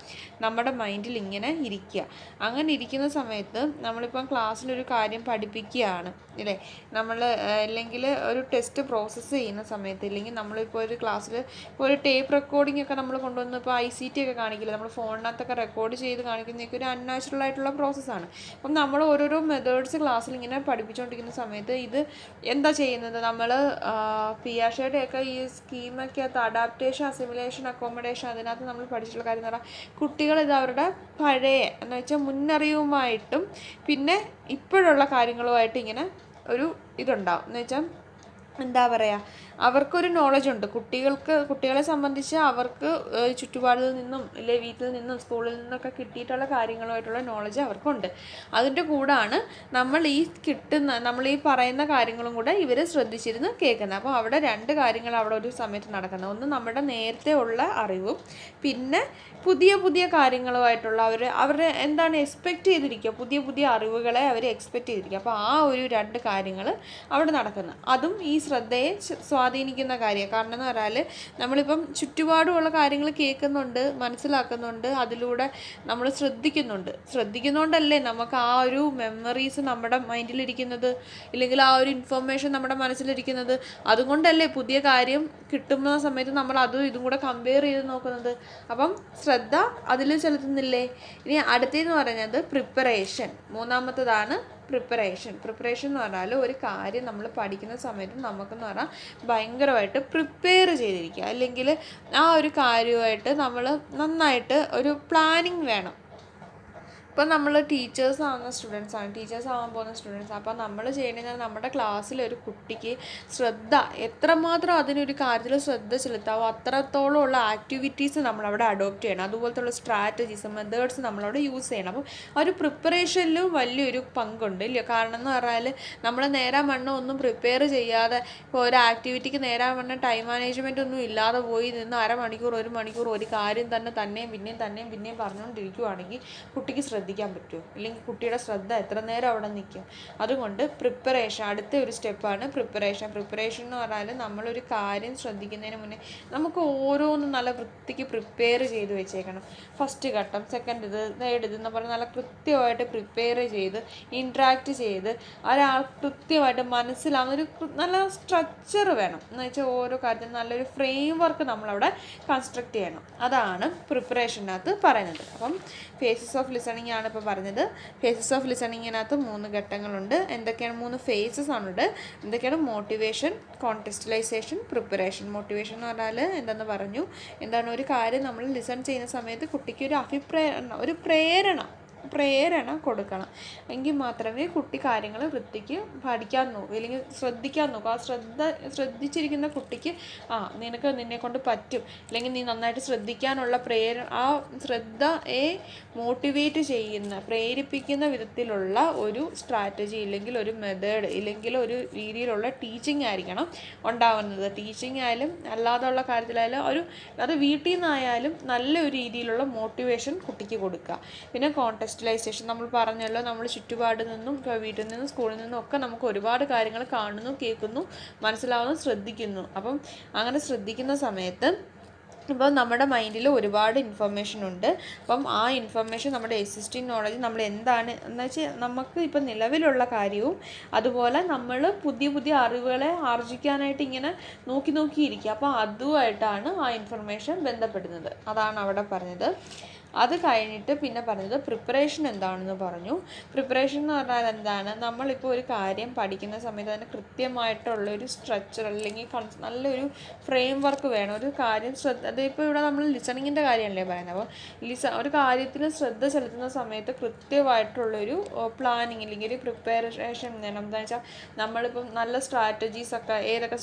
നമ്മുടെ മൈൻഡിൽ ഇങ്ങനെ ഇരിക്കുക. അങ്ങനെ ഇരിക്കുന്ന സമയത്ത് നമ്മളിപ്പം ക്ലാസ്സിലൊരു കാര്യം പഠിപ്പിക്കുകയാണ് അല്ലേ, നമ്മൾ അല്ലെങ്കിൽ ഒരു ടെസ്റ്റ് പ്രോസസ്സ് ചെയ്യുന്ന സമയത്ത്, ഇല്ലെങ്കിൽ നമ്മളിപ്പോൾ ഒരു ക്ലാസ്സിൽ ഇപ്പോൾ ഒരു ടേപ്പ് റെക്കോർഡിംഗ് ഒക്കെ നമ്മൾ കൊണ്ടുവന്ന് ഇപ്പോൾ ICT ഒക്കെ കാണിക്കില്ല, നമ്മൾ ഫോണിനകത്തൊക്കെ റെക്കോർഡ് ചെയ്ത് കാണിക്കുന്നതൊക്കെ ഒരു അൺനാച്ചുറൽ ആയിട്ടുള്ള പ്രോസസ്സാണ്. അപ്പം നമ്മൾ ഓരോരോ മെത്തേഡ്സ് ക്ലാസ്സിൽ ഇങ്ങനെ പഠിപ്പിച്ചുകൊണ്ടിരിക്കുന്ന സമയത്ത് ഇത് എന്താ ചെയ്യുന്നത്, നമ്മൾ പിയാഷേയുടെയൊക്കെ ഈ സ്കീമൊക്കെയകത്ത് അഡാപ്റ്റേഷൻ, അസിമിലേഷൻ, അക്കോമഡേഷൻ, അതിനകത്ത് നമ്മൾ പഠിച്ചിട്ടുള്ള കാര്യം എന്ന് പറഞ്ഞാൽ കുട്ടികൾ ഇത് അവരുടെ പഴയ എന്ന് വെച്ചാൽ മുന്നറിവുമായിട്ടും പിന്നെ ഇപ്പോഴുള്ള കാര്യങ്ങളുമായിട്ട് ഇങ്ങനെ ഒരു ഇതുണ്ടാവും. എന്ന് വെച്ചാൽ എന്താ പറയുക, അവർക്കൊരു നോളജ് ഉണ്ട്. കുട്ടികളെ സംബന്ധിച്ച് അവർക്ക് ചുറ്റുപാടിൽ നിന്നും ഇല്ലേ വീട്ടിൽ നിന്നും സ്കൂളിൽ നിന്നൊക്കെ കിട്ടിയിട്ടുള്ള കാര്യങ്ങളുമായിട്ടുള്ള നോളജ് അവർക്കുണ്ട്. അതിൻ്റെ കൂടാണ് നമ്മൾ ഈ പറയുന്ന കാര്യങ്ങളും കൂടെ ഇവർ ശ്രദ്ധിച്ചിരുന്ന് കേൾക്കുന്നത്. അപ്പോൾ അവിടെ രണ്ട് കാര്യങ്ങൾ അവിടെ ഒരു സമയത്ത് നടക്കുന്നത്. ഒന്ന് നമ്മുടെ നേരത്തെ ഉള്ള അറിവും പിന്നെ പുതിയ പുതിയ കാര്യങ്ങളുമായിട്ടുള്ള അവരുടെ എന്താണ് എക്സ്പെക്റ്റ് ചെയ്തിരിക്കുക, പുതിയ പുതിയ അറിവുകളെ അവർ എക്സ്പെക്റ്റ് ചെയ്തിരിക്കുക. അപ്പോൾ ആ ഒരു രണ്ട് കാര്യങ്ങൾ അവിടെ നടക്കുന്നത്. അതും ഈ ശ്രദ്ധയെ സ്വാധീനിക്കുന്ന കാര്യമാണ്. കാരണം എന്ന് പറഞ്ഞാൽ നമ്മളിപ്പം ചുറ്റുപാടുമുള്ള കാര്യങ്ങൾ കേൾക്കുന്നുണ്ട്, മനസ്സിലാക്കുന്നുണ്ട്, അതിലൂടെ നമ്മൾ ശ്രദ്ധിക്കുന്നതുകൊണ്ടല്ലേ നമുക്ക് ആ ഒരു മെമ്മറീസ് നമ്മുടെ മൈൻഡിലിരിക്കുന്നത്, ഇല്ലെങ്കിൽ ആ ഒരു ഇൻഫർമേഷൻ നമ്മുടെ മനസ്സിലിരിക്കുന്നത്. അതുകൊണ്ടല്ലേ പുതിയ കാര്യം കിട്ടുന്ന സമയത്ത് നമ്മൾ അതും ഇതും കൂടെ കമ്പയർ ചെയ്ത് നോക്കുന്നത്. അപ്പം ശ്രദ്ധ അതിൽ ചെലുത്തുന്നില്ലേ. ഇനി അടുത്തെന്ന് പറയുന്നത് പ്രിപ്പറേഷൻ, മൂന്നാമത്തതാണ് പ്രിപ്പറേഷൻ എന്ന് പറഞ്ഞാൽ ഒരു കാര്യം നമ്മൾ പഠിക്കുന്ന സമയത്ത് നമുക്കെന്ന് പറഞ്ഞാൽ ഭയങ്കരമായിട്ട് പ്രിപ്പയർ ചെയ്തിരിക്കുക, അല്ലെങ്കിൽ ആ ഒരു കാര്യമായിട്ട് നമ്മൾ നന്നായിട്ട് ഒരു പ്ലാനിങ് വേണം. ഇപ്പം നമ്മൾ ടീച്ചേഴ്സ് ആവാൻ പോകുന്ന സ്റ്റുഡൻസ്. അപ്പം നമ്മൾ ചെയ്യണമെങ്കിൽ നമ്മുടെ ക്ലാസ്സിലൊരു കുട്ടിക്ക് എത്രമാത്രം അതിനൊരു കാര്യത്തിൽ ശ്രദ്ധ ചെലുത്താവോ അത്രത്തോളം ഉള്ള ആക്ടിവിറ്റീസ് നമ്മളവിടെ അഡോപ്റ്റ് ചെയ്യണം. അതുപോലത്തെ ഉള്ള സ്ട്രാറ്റജീസ്, മെത്തേഡ്സ് നമ്മളവിടെ യൂസ് ചെയ്യണം. അപ്പം ആ ഒരു പ്രിപ്പറേഷനിലും വലിയൊരു പങ്കുണ്ട് ഇല്ലയോ. കാരണം എന്ന് പറഞ്ഞാൽ നമ്മൾ ഒന്നും പ്രിപ്പയർ ചെയ്യാതെ ഇപ്പോൾ ഒരു ആക്ടിവിറ്റിക്ക് ടൈം മാനേജ്മെൻ്റ് ഒന്നും ഇല്ലാതെ പോയി നിന്ന് അരമണിക്കൂർ 1 മണിക്കൂർ ഒരു കാര്യം തന്നെയും പിന്നെയും പറഞ്ഞുകൊണ്ടിരിക്കുകയാണെങ്കിൽ കുട്ടിക്ക് ശ്രദ്ധിക്കാൻ പറ്റുമോ, ഇല്ലെങ്കിൽ കുട്ടിയുടെ ശ്രദ്ധ എത്ര നേരം അവിടെ നിൽക്കും. അതുകൊണ്ട് പ്രിപ്പറേഷൻ അടുത്ത ഒരു സ്റ്റെപ്പാണ് പ്രിപ്പറേഷൻ എന്ന് പറഞ്ഞാൽ നമ്മളൊരു കാര്യം ശ്രദ്ധിക്കുന്നതിന് മുന്നേ നമുക്ക് ഓരോന്നും നല്ല വൃത്തിക്ക് പ്രിപ്പയർ ചെയ്ത് വെച്ചേക്കണം. ഫസ്റ്റ് ഘട്ടം, സെക്കൻഡ് തേർഡ് എന്ന് പറഞ്ഞാൽ നല്ല കൃത്യമായിട്ട് പ്രിപ്പയർ ചെയ്ത് ഇൻട്രാക്ട് ചെയ്ത് ഒരാൾ കൃത്യമായിട്ട് മനസ്സിലാവുന്ന ഒരു നല്ല സ്ട്രക്ചർ വേണം. എന്ന് വെച്ചാൽ ഓരോ കാര്യത്തിനും നല്ലൊരു ഫ്രെയിം വർക്ക് നമ്മളവിടെ കൺസ്ട്രക്ട് ചെയ്യണം. അതാണ് പ്രിപ്പറേഷനകത്ത് പറയുന്നത്. അപ്പം ഫേസസ് ഓഫ് ലിസണിങ് ആണ് ഇപ്പോൾ പറഞ്ഞത്. ഫേസസ് ഓഫ് ലിസണിങ്ങിനകത്ത് 3 ഘട്ടങ്ങളുണ്ട്. എന്തൊക്കെയാണ് 3 ഫേസസ് ആണുണ്ട്. എന്തൊക്കെയാണ്? Motivation, കോണ്ടെക്സ്റ്റലൈസേഷൻ, preparation. മോട്ടിവേഷൻ എന്ന് പറഞ്ഞാൽ എന്താണെന്ന് പറഞ്ഞു. എന്താണ് ഒരു കാര്യം നമ്മൾ ലിസൺ ചെയ്യുന്ന സമയത്ത് കുട്ടിക്ക് ഒരു പ്രേരണ കൊടുക്കണം. എങ്കിൽ മാത്രമേ കുട്ടി കാര്യങ്ങൾ വൃത്തിക്ക് പഠിക്കാൻ നോക്കൂ, അല്ലെങ്കിൽ ശ്രദ്ധിക്കാൻ നോക്കൂ. ആ ശ്രദ്ധിച്ചിരിക്കുന്ന കുട്ടിക്ക് നിന്നെ കൊണ്ട് പറ്റും, അല്ലെങ്കിൽ നീ നന്നായിട്ട് ശ്രദ്ധിക്കാനുള്ള ആ ശ്രദ്ധയെ മോട്ടിവേറ്റ് ചെയ്യുന്ന പ്രേരിപ്പിക്കുന്ന വിധത്തിലുള്ള ഒരു സ്ട്രാറ്റജി, ഇല്ലെങ്കിൽ ഒരു മെത്തേഡ്, ഇല്ലെങ്കിൽ ഒരു രീതിയിലുള്ള ടീച്ചിങ് ആയിരിക്കണം ഉണ്ടാവുന്നത്. ടീച്ചിങ് ആയാലും അല്ലാതുള്ള കാര്യത്തിലായാലും അത് വീട്ടിൽ നിന്നായാലും നല്ലൊരു രീതിയിലുള്ള മോട്ടിവേഷൻ കുട്ടിക്ക് കൊടുക്കുക. പിന്നെ കോണ്ടെക്സ്റ്റലൈസേഷൻ നമ്മൾ പറഞ്ഞല്ലോ, നമ്മൾ ചുറ്റുപാടിൽ നിന്നും വീട്ടിൽ നിന്നും സ്കൂളിൽ നിന്നും ഒക്കെ നമുക്ക് ഒരുപാട് കാര്യങ്ങൾ കാണുന്നു, കേൾക്കുന്നു, മനസ്സിലാവുന്നു, ശ്രദ്ധിക്കുന്നു. അപ്പം അങ്ങനെ ശ്രദ്ധിക്കുന്ന സമയത്ത് ഇപ്പോൾ നമ്മുടെ മൈൻഡിൽ ഒരുപാട് ഇൻഫർമേഷൻ ഉണ്ട്. അപ്പം ആ ഇൻഫർമേഷൻ നമ്മുടെ എക്സിസ്റ്റിംഗ് നോളജ് നമ്മൾ എന്താണ് എന്ന് വെച്ചാൽ നമുക്ക് ഇപ്പം നിലവിലുള്ള കാര്യവും അതുപോലെ നമ്മൾ പുതിയ അറിവുകളെ ആർജിക്കാനായിട്ട് ഇങ്ങനെ നോക്കിയിരിക്കുക. അപ്പോൾ അതുമായിട്ടാണ് ആ ഇൻഫർമേഷൻ ബന്ധപ്പെടുന്നത്. അതാണ് അവിടെ പറഞ്ഞത്. അത് കഴിഞ്ഞിട്ട് പിന്നെ പറഞ്ഞത് പ്രിപ്പറേഷൻ എന്താണെന്ന് പറഞ്ഞു. പ്രിപ്പറേഷൻ എന്ന് പറഞ്ഞാൽ എന്താണ്, നമ്മളിപ്പോൾ ഒരു കാര്യം പഠിക്കുന്ന സമയത്ത് അതിന് കൃത്യമായിട്ടുള്ളൊരു സ്ട്രക്ചർ അല്ലെങ്കിൽ നല്ലൊരു ഫ്രെയിം വർക്ക് വേണം. ഒരു കാര്യം അതിപ്പോൾ ഇവിടെ നമ്മൾ ലിസണിങ്ങിൻ്റെ കാര്യമല്ലേ പറയുന്നത്. അപ്പോൾ ഒരു കാര്യത്തിൽ ശ്രദ്ധ ചെലുത്തുന്ന സമയത്ത് കൃത്യമായിട്ടുള്ളൊരു പ്ലാനിങ് അല്ലെങ്കിൽ ഒരു പ്രിപ്പറേഷൻ വേണം. എന്താണെന്ന് വെച്ചാൽ നമ്മളിപ്പം നല്ല സ്ട്രാറ്റജീസൊക്കെ ഏതൊക്കെ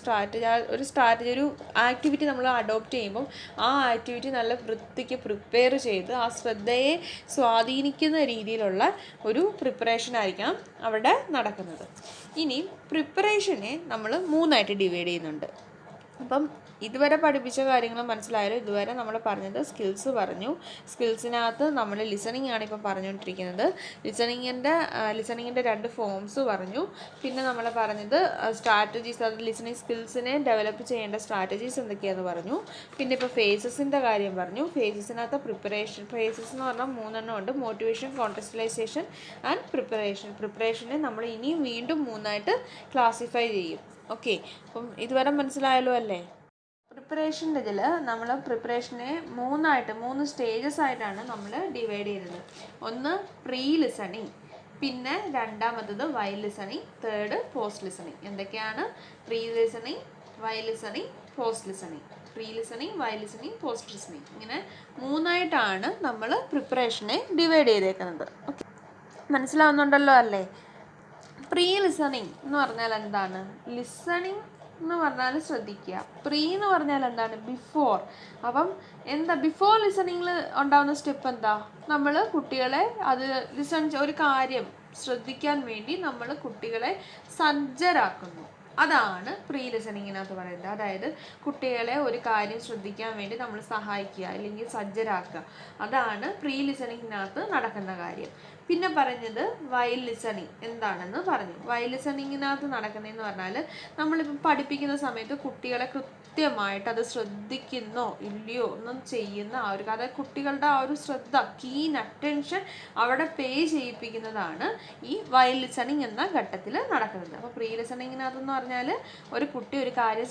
ഒരു ആക്ടിവിറ്റി നമ്മൾ അഡോപ്റ്റ് ചെയ്യുമ്പം ആ ആക്ടിവിറ്റി നല്ല വൃത്തിക്ക് പ്രിപ്പയർ ചെയ്ത് ആ ശ്രദ്ധയെ സ്വാധീനിക്കുന്ന രീതിയിലുള്ള ഒരു പ്രിപ്പറേഷൻ ആയിരിക്കണം അവിടെ നടക്കുന്നത്. ഇനി പ്രിപ്പറേഷനെ നമ്മൾ 3 ഡിവൈഡ് ചെയ്യുന്നുണ്ട്. അപ്പം ഇതുവരെ പഠിപ്പിച്ച കാര്യങ്ങൾ മനസ്സിലായാലും ഇതുവരെ നമ്മൾ പറഞ്ഞത് സ്കിൽസ് പറഞ്ഞു. സ്കിൽസിനകത്ത് നമ്മൾ ലിസണിങ് ആണ് ഇപ്പോൾ പറഞ്ഞുകൊണ്ടിരിക്കുന്നത്. ലിസണിങ്ങിൻ്റെ 2 ഫോംസ് പറഞ്ഞു. പിന്നെ നമ്മൾ പറഞ്ഞത് സ്ട്രാറ്റജീസ്, അത് ലിസണിങ് സ്കിൽസിനെ ഡെവലപ്പ് ചെയ്യേണ്ട സ്ട്രാറ്റജീസ് എന്തൊക്കെയാണെന്ന് പറഞ്ഞു. പിന്നെ ഇപ്പോൾ ഫേസസിൻ്റെ കാര്യം പറഞ്ഞു. ഫേസസിനകത്ത് പ്രിപ്പറേഷൻ, ഫേസസ് എന്ന് പറഞ്ഞാൽ 3 ഉണ്ട്: മോട്ടിവേഷൻ, കോൺടെക്സ്റ്റലൈസേഷൻ ആൻഡ് പ്രിപ്പറേഷൻ. പ്രിപ്പറേഷനെ നമ്മൾ ഇനിയും വീണ്ടും 3ആയിട്ട് ക്ലാസിഫൈ ചെയ്യും. ഓക്കെ, അപ്പം ഇതുവരെ മനസ്സിലായല്ലോ അല്ലേ? പ്രിപ്പറേഷൻ്റെ ഇതിൽ നമ്മൾ പ്രിപ്പറേഷനെ 3 സ്റ്റേജസ് ആയിട്ടാണ് നമ്മൾ ഡിവൈഡ് ചെയ്യുന്നത്. ഒന്ന് പ്രീ ലിസണിങ്, പിന്നെ രണ്ടാമത്തത് while listening, third post listening. എന്തൊക്കെയാണ്? Pre listening, while listening, post listening. Pre listening, while listening, post listening. ഇങ്ങനെ 3ആയിട്ടാണ് നമ്മൾ പ്രിപ്പറേഷനെ ഡിവൈഡ് ചെയ്തേക്കുന്നത്. ഓക്കെ, മനസ്സിലാവുന്നുണ്ടല്ലോ അല്ലേ? പ്രീ ലിസണിങ് എന്ന് പറഞ്ഞാൽ എന്താണ്? ലിസണിങ് എന്ന് പറഞ്ഞാൽ ശ്രദ്ധിക്കുക. പ്രീ എന്ന് പറഞ്ഞാൽ എന്താണ്? ബിഫോർ. അപ്പം എന്താ ബിഫോർ ലിസണിങ്ങിൽ ഉണ്ടാകുന്ന സ്റ്റെപ്പ് എന്താ? നമ്മൾ കുട്ടികളെ അത് ഒരു കാര്യം ശ്രദ്ധിക്കാൻ വേണ്ടി നമ്മൾ കുട്ടികളെ സജ്ജരാക്കുന്നു. അതാണ് പ്രീ ലിസണിങ്ങിനകത്ത് പറയുന്നത്. അതായത് കുട്ടികളെ ഒരു കാര്യം ശ്രദ്ധിക്കാൻ വേണ്ടി നമ്മൾ സഹായിക്കുക, അല്ലെങ്കിൽ സജ്ജരാക്കുക. അതാണ് പ്രീ ലിസണിങ്ങിനകത്ത് നടക്കുന്ന കാര്യം. പിന്നെ പറഞ്ഞത് വൈൽ ലിസണിങ് എന്താണെന്ന് പറഞ്ഞു. വൈൽ ലിസണിങ്ങിനകത്ത് നടക്കുന്നതെന്ന് പറഞ്ഞാൽ നമ്മളിപ്പോൾ പഠിപ്പിക്കുന്ന സമയത്ത് കുട്ടികളെ കൃത്യമായിട്ട് അത് ശ്രദ്ധിക്കുന്നോ ഇല്ലയോ ഒന്നും ചെയ്യുന്ന ആ ഒരു, അതായത് കുട്ടികളുടെ ആ ഒരു ശ്രദ്ധ, കീൻ അറ്റൻഷൻ അവിടെ പേ ചെയ്യിപ്പിക്കുന്നതാണ് ഈ വൈൽ ലിസണിങ് എന്ന ഘട്ടത്തിൽ നടക്കുന്നത്. അപ്പോൾ പ്രീ ലിസണിങ്ങിനകത്തെന്ന് പറഞ്ഞാൽ ഒരു കുട്ടി ഒരു കാര്യം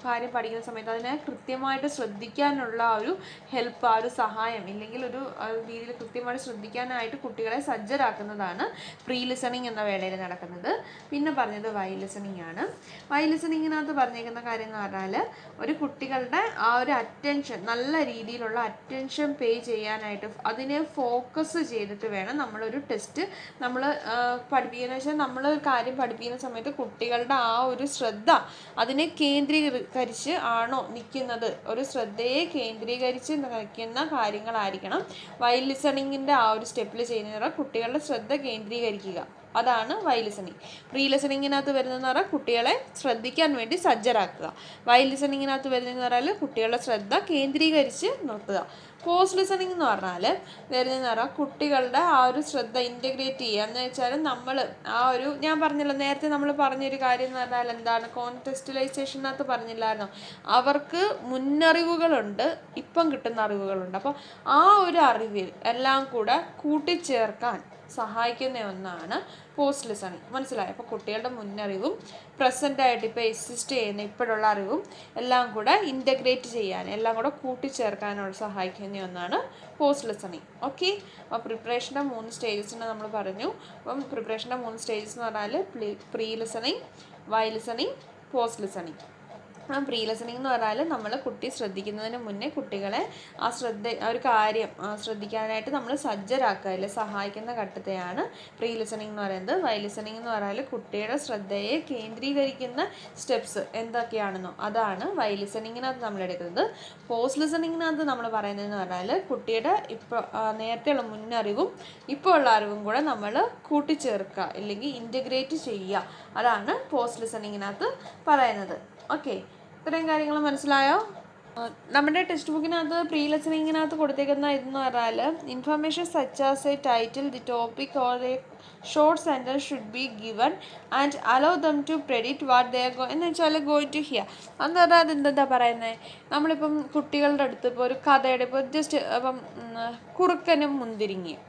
കാര്യം പഠിക്കുന്ന സമയത്ത് അതിനെ കൃത്യമായിട്ട് ശ്രദ്ധിക്കാനുള്ള ആ ഒരു ഹെൽപ്പ്, ആ ഒരു സഹായം, ഇല്ലെങ്കിൽ ഒരു രീതിയിൽ കൃത്യമായിട്ട് ശ്രദ്ധിക്കാനായിട്ട് കുട്ടികളെ സജ്ജരാക്കുന്നതാണ് പ്രീ ലിസണിങ് എന്ന വേളയിൽ നടക്കുന്നത്. പിന്നെ പറഞ്ഞത് വൈൽ ലിസണിങ് ആണ്. വൈൽ ലിസണിങ്ങിനകത്ത് പറഞ്ഞേക്കുന്ന കാര്യം എന്ന് പറഞ്ഞാൽ ഒരു കുട്ടികളുടെ ആ ഒരു അറ്റൻഷൻ, നല്ല രീതിയിലുള്ള അറ്റൻഷൻ പേ ചെയ്യാനായിട്ട് അതിനെ ഫോക്കസ് ചെയ്തിട്ട് വേണം നമ്മളൊരു ടെസ്റ്റ് നമ്മൾ പഠിപ്പിക്കുന്ന വെച്ചാൽ നമ്മൾ കാര്യം പഠിപ്പിക്കുന്ന സമയത്ത് കുട്ടികളുടെ ആ ഒരു ശ്രദ്ധ അതിനെ കേന്ദ്രീകരിച്ച് ആണോ നിൽക്കുന്നത്, ഒരു ശ്രദ്ധയെ കേന്ദ്രീകരിച്ച് നിൽക്കുന്ന കാര്യങ്ങളായിരിക്കണം വൈൽ ലിസണിങ്ങിൻ്റെ ആ ഒരു സ്റ്റെപ്പിൽ ചെയ്യുന്നത്. കുട്ടികളുടെ ശ്രദ്ധ കേന്ദ്രീകരിക്കുക, അതാണ് വൈൽ ലിസണിങ്. പ്രീ ലിസണിങ്ങിനകത്ത് വരുന്നതെന്ന് പറഞ്ഞാൽ കുട്ടികളെ ശ്രദ്ധിക്കാൻ വേണ്ടി സജ്ജരാക്കുക. വൈൽ ലിസണിങ്ങിനകത്ത് വരുന്നതെന്ന് പറഞ്ഞാൽ കുട്ടികളുടെ ശ്രദ്ധ കേന്ദ്രീകരിച്ച് നിർത്തുക. പോസ്റ്റ് ലിസണിങ് എന്ന് പറഞ്ഞാൽ വരുന്നതെന്ന് പറഞ്ഞാൽ കുട്ടികളുടെ ആ ഒരു ശ്രദ്ധ ഇൻറ്റഗ്രേറ്റ് ചെയ്യുക. എന്ന് വെച്ചാൽ നമ്മൾ ആ ഒരു, ഞാൻ പറഞ്ഞല്ലോ നേരത്തെ നമ്മൾ പറഞ്ഞൊരു കാര്യം എന്ന് പറഞ്ഞാൽ എന്താണ്, കോൺടെക്സ്റ്റലൈസേഷനകത്ത് പറഞ്ഞില്ലായിരുന്നോ, അവർക്ക് മുന്നറിവുകളുണ്ട്, ഇപ്പം കിട്ടുന്ന അറിവുകളുണ്ട്. അപ്പോൾ ആ ഒരു അറിവിൽ എല്ലാം കൂടെ കൂട്ടിച്ചേർക്കാൻ സഹായിക്കുന്ന ഒന്നാണ് പോസ്റ്റ് ലിസണിങ്. മനസ്സിലായി? അപ്പോൾ കുട്ടികളുടെ മുന്നറിവും പ്രസൻ്റായിട്ട് ഇപ്പോൾ എക്സിസ്റ്റ് ചെയ്യുന്ന ഇപ്പോഴുള്ള അറിവും എല്ലാം കൂടെ ഇൻറ്റഗ്രേറ്റ് ചെയ്യാൻ, എല്ലാം കൂടെ കൂട്ടിച്ചേർക്കാനുള്ള സഹായിക്കുന്ന ഒന്നാണ് പോസ്റ്റ് ലിസണിങ്. ഓക്കെ, അപ്പോൾ പ്രിപ്പറേഷൻ്റെ 3 സ്റ്റേജസിനെ നമ്മൾ പറഞ്ഞു. അപ്പം പ്രിപ്പറേഷൻ്റെ 3 സ്റ്റേജസ് എന്ന് പറഞ്ഞാൽ pre listening, while listening, post listening. Pre listening എന്ന് പറഞ്ഞാൽ നമ്മൾ കുട്ടി ശ്രദ്ധിക്കുന്നതിന് മുന്നേ കുട്ടികളെ ആ ഒരു കാര്യം ശ്രദ്ധിക്കാനായിട്ട് നമ്മൾ സജ്ജരാക്കുക, അല്ലെ സഹായിക്കുന്ന ഘട്ടത്തെയാണ് പ്രീ ലിസണിങ് എന്ന് പറയുന്നത്. വൈൽ ലിസണിങ് എന്ന് പറഞ്ഞാൽ കുട്ടിയുടെ ശ്രദ്ധയെ കേന്ദ്രീകരിക്കുന്ന സ്റ്റെപ്സ് എന്തൊക്കെയാണെന്നോ അതാണ് വൈൽ ലിസണിങ്ങിനകത്ത് നമ്മൾ എടുക്കുന്നത്. പോസ്റ്റ് ലിസണിങ്ങിനകത്ത് നമ്മൾ പറയുന്നതെന്ന് പറഞ്ഞാൽ കുട്ടിയുടെ ഇപ്പോൾ നേരത്തെയുള്ള മുന്നറിവും ഇപ്പോൾ ഉള്ള അറിവും കൂടെ നമ്മൾ കൂട്ടിച്ചേർക്കുക, അല്ലെങ്കിൽ ഇൻറ്റഗ്രേറ്റ് ചെയ്യുക, അതാണ് പോസ്റ്റ് ലിസണിങ്ങിനകത്ത് പറയുന്നത്. ഓക്കെ, ഇത്രയും കാര്യങ്ങൾ മനസ്സിലായോ? നമ്മുടെ ടെക്സ്റ്റ് ബുക്കിനകത്ത് പ്രീ ലിസണിങ്ങിനകത്ത് കൊടുത്തേക്കുന്ന ഇതെന്ന് പറഞ്ഞാൽ information such as a title, the topic or a short sentence should be given and allow them to predict what they are എന്ന് വെച്ചാൽ ഗോയിങ് ടു ഹിയർ. എന്ന് പറഞ്ഞാൽ അതെന്താ പറയുന്നത്, നമ്മളിപ്പം കുട്ടികളുടെ അടുത്ത് ഇപ്പോൾ ഒരു കഥയുടെ ഇപ്പോൾ ജസ്റ്റ് അപ്പം കുറുക്കനും മുന്തിരിങ്ങയും,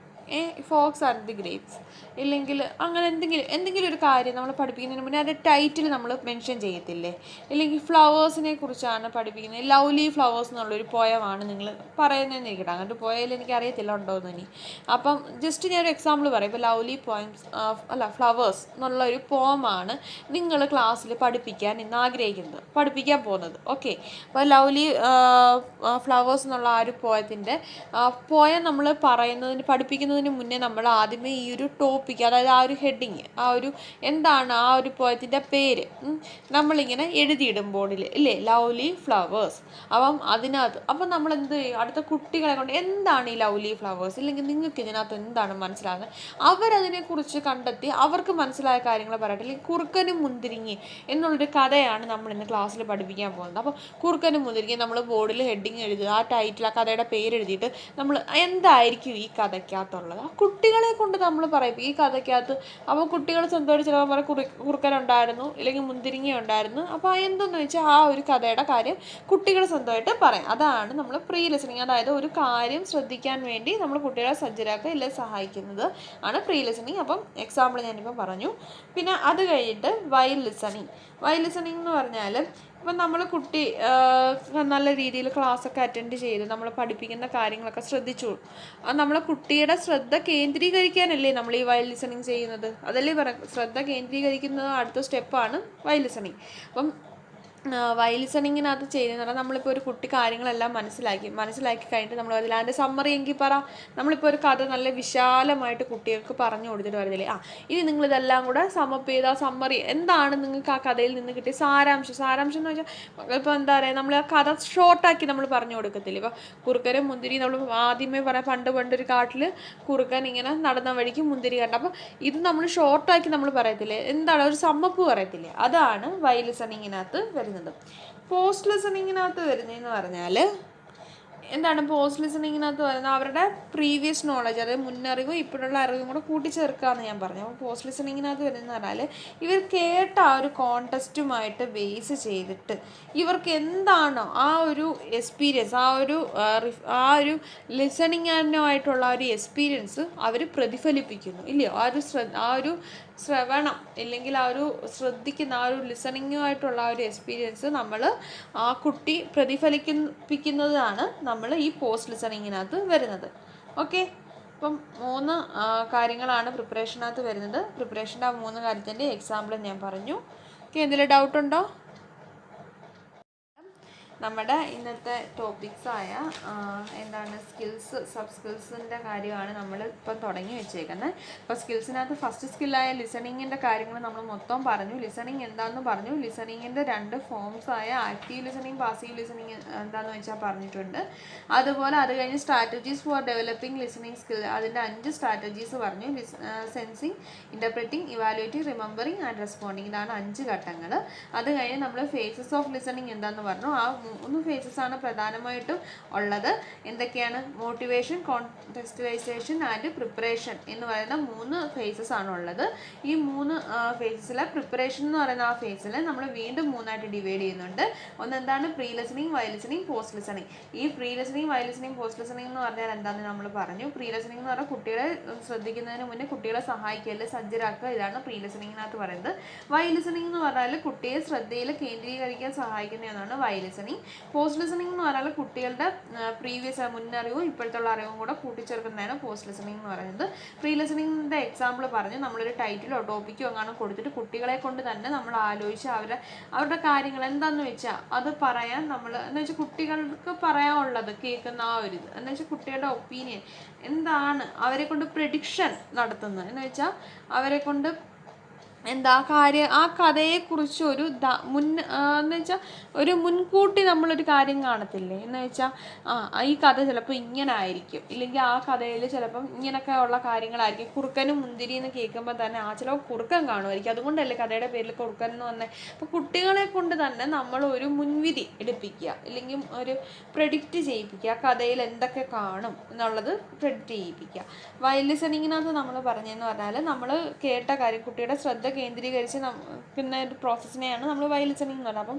ഫോക്സ് ആൻഡ് ദി ഗ്രേപ്സ്, ഇല്ലെങ്കിൽ അങ്ങനെ എന്തെങ്കിലും ഒരു കാര്യം നമ്മൾ പഠിപ്പിക്കുന്നതിന് മുന്നേ അതിൻ്റെ ടൈറ്റിൽ നമ്മൾ മെൻഷൻ ചെയ്യത്തില്ലേ? ഇല്ലെങ്കിൽ ഫ്ലവേഴ്സിനെ കുറിച്ചാണ് പഠിപ്പിക്കുന്നത്, ലവ്ലി ഫ്ലവേഴ്സ് എന്നുള്ളൊരു പോയമാണ് നിങ്ങൾ പറയുന്നതെന്ന് ഇരിക്കട്ടെ. അങ്ങോട്ട് പോയാൽ എനിക്കറിയത്തില്ല ഉണ്ടോയെന്ന് ഇനി. അപ്പം ജസ്റ്റ് ഞാനൊരു എക്സാമ്പിൾ പറയാം. ഇപ്പോൾ ലവ്ലി പോയംസ് ഫ്ലവേഴ്സ് എന്നുള്ളൊരു പോമാണ് നിങ്ങൾ ക്ലാസ്സിൽ പഠിപ്പിക്കാൻ ഇന്ന് ആഗ്രഹിക്കുന്നത്, പഠിപ്പിക്കാൻ പോകുന്നത്. ഓക്കെ, അപ്പോൾ ലവ്ലി ഫ്ലവേഴ്സ് എന്നുള്ള ആ ഒരു പോയത്തിൻ്റെ പോയം നമ്മൾ പഠിപ്പിക്കുന്നത് പഠിപ്പിക്കുന്നതിന് മുന്നേ നമ്മൾ ആദ്യമേ ഈ ഒരു ടോപ്പിക്ക്, അതായത് ആ ഒരു ഹെഡിങ്, ആ ഒരു എന്താണ് ആ ഒരു പോയത്തിൻ്റെ പേര് നമ്മളിങ്ങനെ എഴുതിയിടും ബോർഡിൽ ഇല്ലേ, ലവ്ലി ഫ്ലവേഴ്സ്. അപ്പം നമ്മൾ എന്ത് ചെയ്യും, അടുത്ത കുട്ടികളെ കൊണ്ട് എന്താണ് ഈ ലവ്ലി ഫ്ലവേഴ്സ്, ഇല്ലെങ്കിൽ നിങ്ങൾക്ക് ഇതിനകത്ത് എന്താണ് മനസ്സിലാകുന്നത്, അവരതിനെക്കുറിച്ച് കണ്ടെത്തി അവർക്ക് മനസ്സിലായ കാര്യങ്ങൾ പറയട്ടെ. അല്ലെങ്കിൽ കുറുക്കനും മുന്തിരിങ്ങി എന്നുള്ളൊരു കഥയാണ് നമ്മൾ ഇന്ന് ക്ലാസ്സിൽ പഠിപ്പിക്കാൻ പോകുന്നത്. അപ്പോൾ കുറുക്കനും മുന്തിരിങ്ങി നമ്മൾ ബോർഡിൽ ഹെഡിങ് എഴുതുക, ആ ടൈറ്റിൽ, ആ കഥയുടെ പേരെഴുതിയിട്ട് നമ്മൾ എന്തായിരിക്കും ഈ കഥയ്ക്കകത്തുള്ളത് ആ കുട്ടികളെ കൊണ്ട് നമ്മൾ പറയും ഈ കഥയ്ക്കകത്ത്. അപ്പോൾ കുട്ടികൾ സ്വന്തമായിട്ട് ചിലപ്പോൾ പറയും കുറുക്കനുണ്ടായിരുന്നു, ഇല്ലെങ്കിൽ മുന്തിരിങ്ങ ഉണ്ടായിരുന്നു. അപ്പോൾ എന്തെന്ന് വെച്ചാൽ ആ ഒരു കഥയുടെ കാര്യം കുട്ടികൾ സ്വന്തമായിട്ട് പറയും. അതാണ് നമ്മൾ പ്രീ ലിസണിങ്, അതായത് ഒരു കാര്യം ശ്രദ്ധിക്കാൻ വേണ്ടി നമ്മൾ കുട്ടികളെ സജ്ജരാക്കുക ഇല്ല സഹായിക്കുന്നത് ആണ് പ്രീ ലിസണിങ്. അപ്പം എക്സാമ്പിൾ ഞാനിപ്പോൾ പറഞ്ഞു. പിന്നെ അത് കഴിഞ്ഞിട്ട് വൈൽ ലിസണിങ്. വൈൽ ലിസണിങ് എന്ന് പറഞ്ഞാൽ ഇപ്പം നമ്മൾ കുട്ടി നല്ല രീതിയിൽ ക്ലാസ്സൊക്കെ അറ്റൻഡ് ചെയ്ത് നമ്മൾ പഠിപ്പിക്കുന്ന കാര്യങ്ങളൊക്കെ ശ്രദ്ധിച്ചു, നമ്മളെ കുട്ടിയുടെ ശ്രദ്ധ കേന്ദ്രീകരിക്കാനല്ലേ നമ്മൾ ഈ വൈൽ ലിസണിങ് ചെയ്യുന്നത്. അതല്ലേ ശ്രദ്ധ കേന്ദ്രീകരിക്കുന്നത് അടുത്ത സ്റ്റെപ്പാണ് വൈൽ ലിസണിങ്. അപ്പം വൈൽ ലിസണിങ്ങിനകത്ത് ചെയ്യുന്നതെന്ന് പറഞ്ഞാൽ നമ്മളിപ്പോൾ ഒരു കുട്ടി കാര്യങ്ങളെല്ലാം മനസ്സിലാക്കി കഴിഞ്ഞിട്ട് നമ്മൾ അതിൽ അതിൻ്റെ സമ്മറി എങ്കിൽ പറ. നമ്മളിപ്പോൾ ഒരു കഥ നല്ല വിശാലമായിട്ട് കുട്ടികൾക്ക് പറഞ്ഞു കൊടുത്തിട്ട് വരുന്നില്ലേ, ഇനി നിങ്ങളിതെല്ലാം കൂടെ സമപ്പ് ചെയ്ത് ആ സമ്മറി എന്താണ് നിങ്ങൾക്ക് ആ കഥയിൽ നിന്ന് കിട്ടിയ സാരാംശം എന്ന് വെച്ചാൽ ഇപ്പോൾ എന്താ പറയുക, നമ്മൾ ആ കഥ ഷോർട്ടാക്കി നമ്മൾ പറഞ്ഞു കൊടുക്കത്തില്ല. ഇപ്പോൾ കുറുക്കനും മുന്തിരി നമ്മൾ ആദ്യമേ പറയാം, പണ്ടൊരു കാട്ടിൽ കുറുക്കൻ ഇങ്ങനെ നടന്ന വഴിക്ക് മുന്തിരി കണ്ട. അപ്പോൾ ഇത് നമ്മൾ ഷോർട്ടാക്കി നമ്മൾ പറയത്തില്ലേ, എന്താണ് ഒരു സമ്മപ്പ് പറയത്തില്ലേ, അതാണ് വൈൽ ലിസണിങ്ങിനകത്ത് വരുന്നത്. പോസ്റ്റ് ലിസണിങ്ങിനകത്ത് വരുന്നതെന്ന് പറഞ്ഞാൽ എന്താണ്, പോസ്റ്റ് ലിസണിങ്ങിനകത്ത് വരുന്നത് അവരുടെ പ്രീവിയസ് നോളജ്, അതായത് മുന്നറിവും ഇപ്പോഴുള്ള അറിവും കൂടെ കൂട്ടിച്ചേർക്കാമെന്ന് ഞാൻ പറഞ്ഞു. അപ്പോൾ പോസ്റ്റ് ലിസണിങ്ങിനകത്ത് വരുന്നതെന്ന് പറഞ്ഞാൽ ഇവർ കേട്ട ആ ഒരു കോണ്ടസ്റ്റുമായിട്ട് ബേസ് ചെയ്തിട്ട് ഇവർക്ക് എന്താണോ ആ ഒരു എക്സ്പീരിയൻസ്, ആ ഒരു ലിസണിങ്ങിനുമായിട്ടുള്ള ആ ഒരു എക്സ്പീരിയൻസ് അവർ പ്രതിഫലിപ്പിക്കുന്നു ഇല്ലയോ. ആ ഒരു ശ്രവണം ഇല്ലെങ്കിൽ ആ ഒരു ശ്രദ്ധിക്കുന്ന ആ ഒരു ലിസണിങ്ങുമായിട്ടുള്ള ആ ഒരു എക്സ്പീരിയൻസ് നമ്മൾ ആ കുട്ടി പ്രതിഫലിപ്പിക്കുന്നതാണ് നമ്മൾ ഈ പോസ്റ്റ് ലിസണിങ്ങിനകത്ത് വരുന്നത്. ഓക്കെ, അപ്പം 3 കാര്യങ്ങളാണ് പ്രിപ്പറേഷനകത്ത് വരുന്നത്. പ്രിപ്പറേഷൻ്റെ ആ 3 കാര്യത്തിൻ്റെ എക്സാമ്പിൾ ഞാൻ പറഞ്ഞു. ഓക്കെ, എന്തെങ്കിലും ഡൗട്ടുണ്ടോ? നമ്മുടെ ഇന്നത്തെ ടോപ്പിക്സായ എന്താണ് സബ് സ്കിൽസിൻ്റെ കാര്യമാണ് നമ്മൾ ഇപ്പം തുടങ്ങി വെച്ചേക്കുന്നത്. അപ്പോൾ സ്കിൽസിനകത്ത് ഫസ്റ്റ് സ്കില്ലായ ലിസണിങ്ങിൻ്റെ കാര്യങ്ങൾ നമ്മൾ മൊത്തം പറഞ്ഞു. ലിസണിങ് എന്താണെന്ന് പറഞ്ഞു. ലിസണിങ്ങിൻ്റെ 2 ഫോംസായ ആക്റ്റീവ് ലിസണിങ്, പാസീവ് ലിസണിങ് എന്താണെന്ന് വെച്ചാൽ പറഞ്ഞിട്ടുണ്ട്. അതുപോലെ അത് കഴിഞ്ഞ് strategies four developing listening skill, അതിൻ്റെ 5 സ്ട്രാറ്റജീസ് പറഞ്ഞു. Sensing, interpreting, evaluating, remembering and responding, ഇതാണ് 5 ഘട്ടങ്ങൾ. അത് കഴിഞ്ഞ് നമ്മൾ ഫേസസ് ഓഫ് ലിസണിങ് എന്താണെന്ന് പറഞ്ഞു. ആ 3 ഫേസസാണ് പ്രധാനമായിട്ടും ഉള്ളത്. എന്തൊക്കെയാണ്? മോട്ടിവേഷൻ, കോണ്ടെക്സ്റ്റലൈസേഷൻ ആൻഡ് പ്രിപ്പറേഷൻ എന്ന് പറയുന്ന 3 ഫേസസ് ആണ് ഉള്ളത്. ഈ 3 ഫേസസിലെ പ്രിപ്പറേഷൻ എന്ന് പറയുന്ന ആ ഫേസിൽ നമ്മൾ വീണ്ടും 3ആയിട്ട് ഡിവൈഡ് ചെയ്യുന്നുണ്ട്. ഒന്നെന്താണ്? Pre listening, while listening, post listening. ഈ pre listening, while listening, post listening എന്ന് പറഞ്ഞാൽ എന്താണെന്ന് നമ്മൾ പറഞ്ഞു. പ്രീ ലിസണിങ് എന്ന് പറഞ്ഞാൽ കുട്ടികളെ ശ്രദ്ധിക്കുന്നതിന് മുന്നേ കുട്ടികളെ സഹായിക്കുക, സജ്ജരാക്കുക, ഇതാണ് പ്രീ ലിസണിങ്ങിനകത്ത് പറയുന്നത്. വൈൽ ലിസണിങ് എന്ന് പറഞ്ഞാൽ കുട്ടിയെ ശ്രദ്ധയിൽ കേന്ദ്രീകരിക്കാൻ സഹായിക്കുന്നതാണ് വൈൽ ലിസണിങ്. പോസ്റ്റ് ലിസണിങ് എന്ന് പറഞ്ഞാൽ കുട്ടികളുടെ പ്രീവിയസ് മുന്നറിവും ഇപ്പോഴത്തെ അറിവും കൂടെ കൂട്ടിച്ചേർക്കുന്നതാണ് പോസ്റ്റ് ലിസണിങ് എന്ന് പറയുന്നത്. പ്രീ ലിസണിങ്ങിൻ്റെ എക്സാമ്പിൾ പറഞ്ഞ് നമ്മളൊരു ടൈറ്റിലോ ടോപ്പിക്കോ അങ്ങനെ കൊടുത്തിട്ട് കുട്ടികളെ കൊണ്ട് തന്നെ നമ്മൾ ആലോചിച്ച് അവരുടെ കാര്യങ്ങൾ എന്താണെന്ന് വെച്ചാൽ അത് പറയാൻ നമ്മൾ എന്ന് വെച്ചാൽ കുട്ടികൾക്ക് പറയാനുള്ളത് കേൾക്കുന്ന ആ ഒരു ഇത് എന്ന് വെച്ചാൽ കുട്ടികളുടെ ഒപ്പീനിയൻ എന്താണ്, അവരെ കൊണ്ട് പ്രെഡിക്ഷൻ നടത്തുന്നത് എന്ന് വെച്ചാൽ അവരെ കൊണ്ട് എന്താ ആ കഥയെക്കുറിച്ച് എന്ന് വെച്ചാൽ ഒരു മുൻകൂട്ടി നമ്മളൊരു കാര്യം കാണത്തില്ലേ എന്ന് വെച്ചാൽ ഈ കഥ ചിലപ്പോൾ ഇങ്ങനെ ആയിരിക്കും, ഇല്ലെങ്കിൽ ആ കഥയിൽ ചിലപ്പം ഇങ്ങനെയൊക്കെ ഉള്ള കാര്യങ്ങളായിരിക്കും. കുറുക്കനും മുന്തിരി എന്ന് കേൾക്കുമ്പോൾ തന്നെ ചിലപ്പോൾ കുറുക്കൻ കാണുമായിരിക്കും, അതുകൊണ്ടല്ലേ കഥയുടെ പേരിൽ കുറുക്കൻ എന്ന് വന്നേ. അപ്പോൾ കുട്ടികളെ കൊണ്ട് തന്നെ നമ്മൾ ഒരു മുൻവിധി എടുപ്പിക്കുക, ഇല്ലെങ്കിൽ ഒരു പ്രെഡിക്റ്റ് ചെയ്യിപ്പിക്കുക, കഥയിൽ എന്തൊക്കെ കാണും എന്നുള്ളത് പ്രെഡിക്റ്റ് ചെയ്യിപ്പിക്കുക. വൈൽ ലിസണിങ്ങിനകത്ത് നമ്മൾ പറഞ്ഞതെന്ന് പറഞ്ഞാൽ നമ്മൾ കേട്ട കാര്യം കുട്ടിയുടെ ശ്രദ്ധ കേന്ദ്രീകരിച്ച് പിന്നെ ഒരു പ്രോസസ്സിനെയാണ് നമ്മൾ വൈൽ ലിസണിങ് എന്ന് പറയുന്നത്.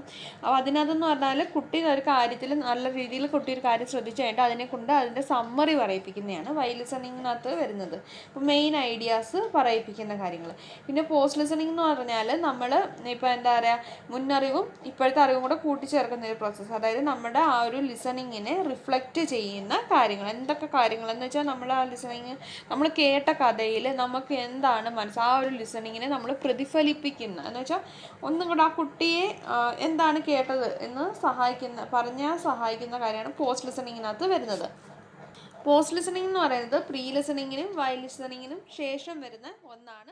അപ്പം അതിനകത്തെന്ന് പറഞ്ഞാൽ കുട്ടി ഒരു കാര്യത്തിൽ നല്ല രീതിയിൽ കുട്ടി ഒരു കാര്യം ശ്രദ്ധിച്ചു കഴിഞ്ഞിട്ട് അതിനെ കൊണ്ട് അതിൻ്റെ സമ്മറി പറയിപ്പിക്കുന്നതാണ് വൈൽ ലിസണിങ്ങിനകത്ത് വരുന്നത്. അപ്പം മെയിൻ ഐഡിയാസ് പറയിപ്പിക്കുന്ന കാര്യങ്ങൾ. പിന്നെ പോസ്റ്റ് ലിസണിങ് എന്ന് പറഞ്ഞാൽ നമ്മൾ ഇപ്പോൾ എന്താ പറയുക മുന്നറിവും ഇപ്പോഴത്തെ അറിവും കൂടെ കൂട്ടിച്ചേർക്കുന്ന ഒരു പ്രോസസ്സ്. അതായത് നമ്മുടെ ആ ഒരു ലിസണിങ്ങിനെ റിഫ്ലക്റ്റ് ചെയ്യുന്ന കാര്യങ്ങൾ, എന്തൊക്കെ കാര്യങ്ങൾ എന്ന് വെച്ചാൽ നമ്മൾ ആ ലിസണിങ് നമ്മൾ കേട്ട കഥയിൽ നമുക്ക് എന്താണ് ആ ഒരു ലിസണിങ്ങിനെ നമ്മൾ പ്രതിഫലിപ്പിക്കുന്ന എന്ന് വെച്ചാൽ ഒന്നും കൂടെ ആ കുട്ടിയെ എന്താണ് കേട്ടത് എന്ന് സഹായിക്കുന്ന കാര്യമാണ് പോസ്റ്റ് ലിസണിങ്ങിനകത്ത് വരുന്നത്. പോസ്റ്റ് ലിസണിംഗ് എന്ന് പറയുന്നത് പ്രീ ലിസണിങ്ങിനും വൈൽ ലിസണിങ്ങിനും ശേഷം വരുന്ന ഒന്നാണ്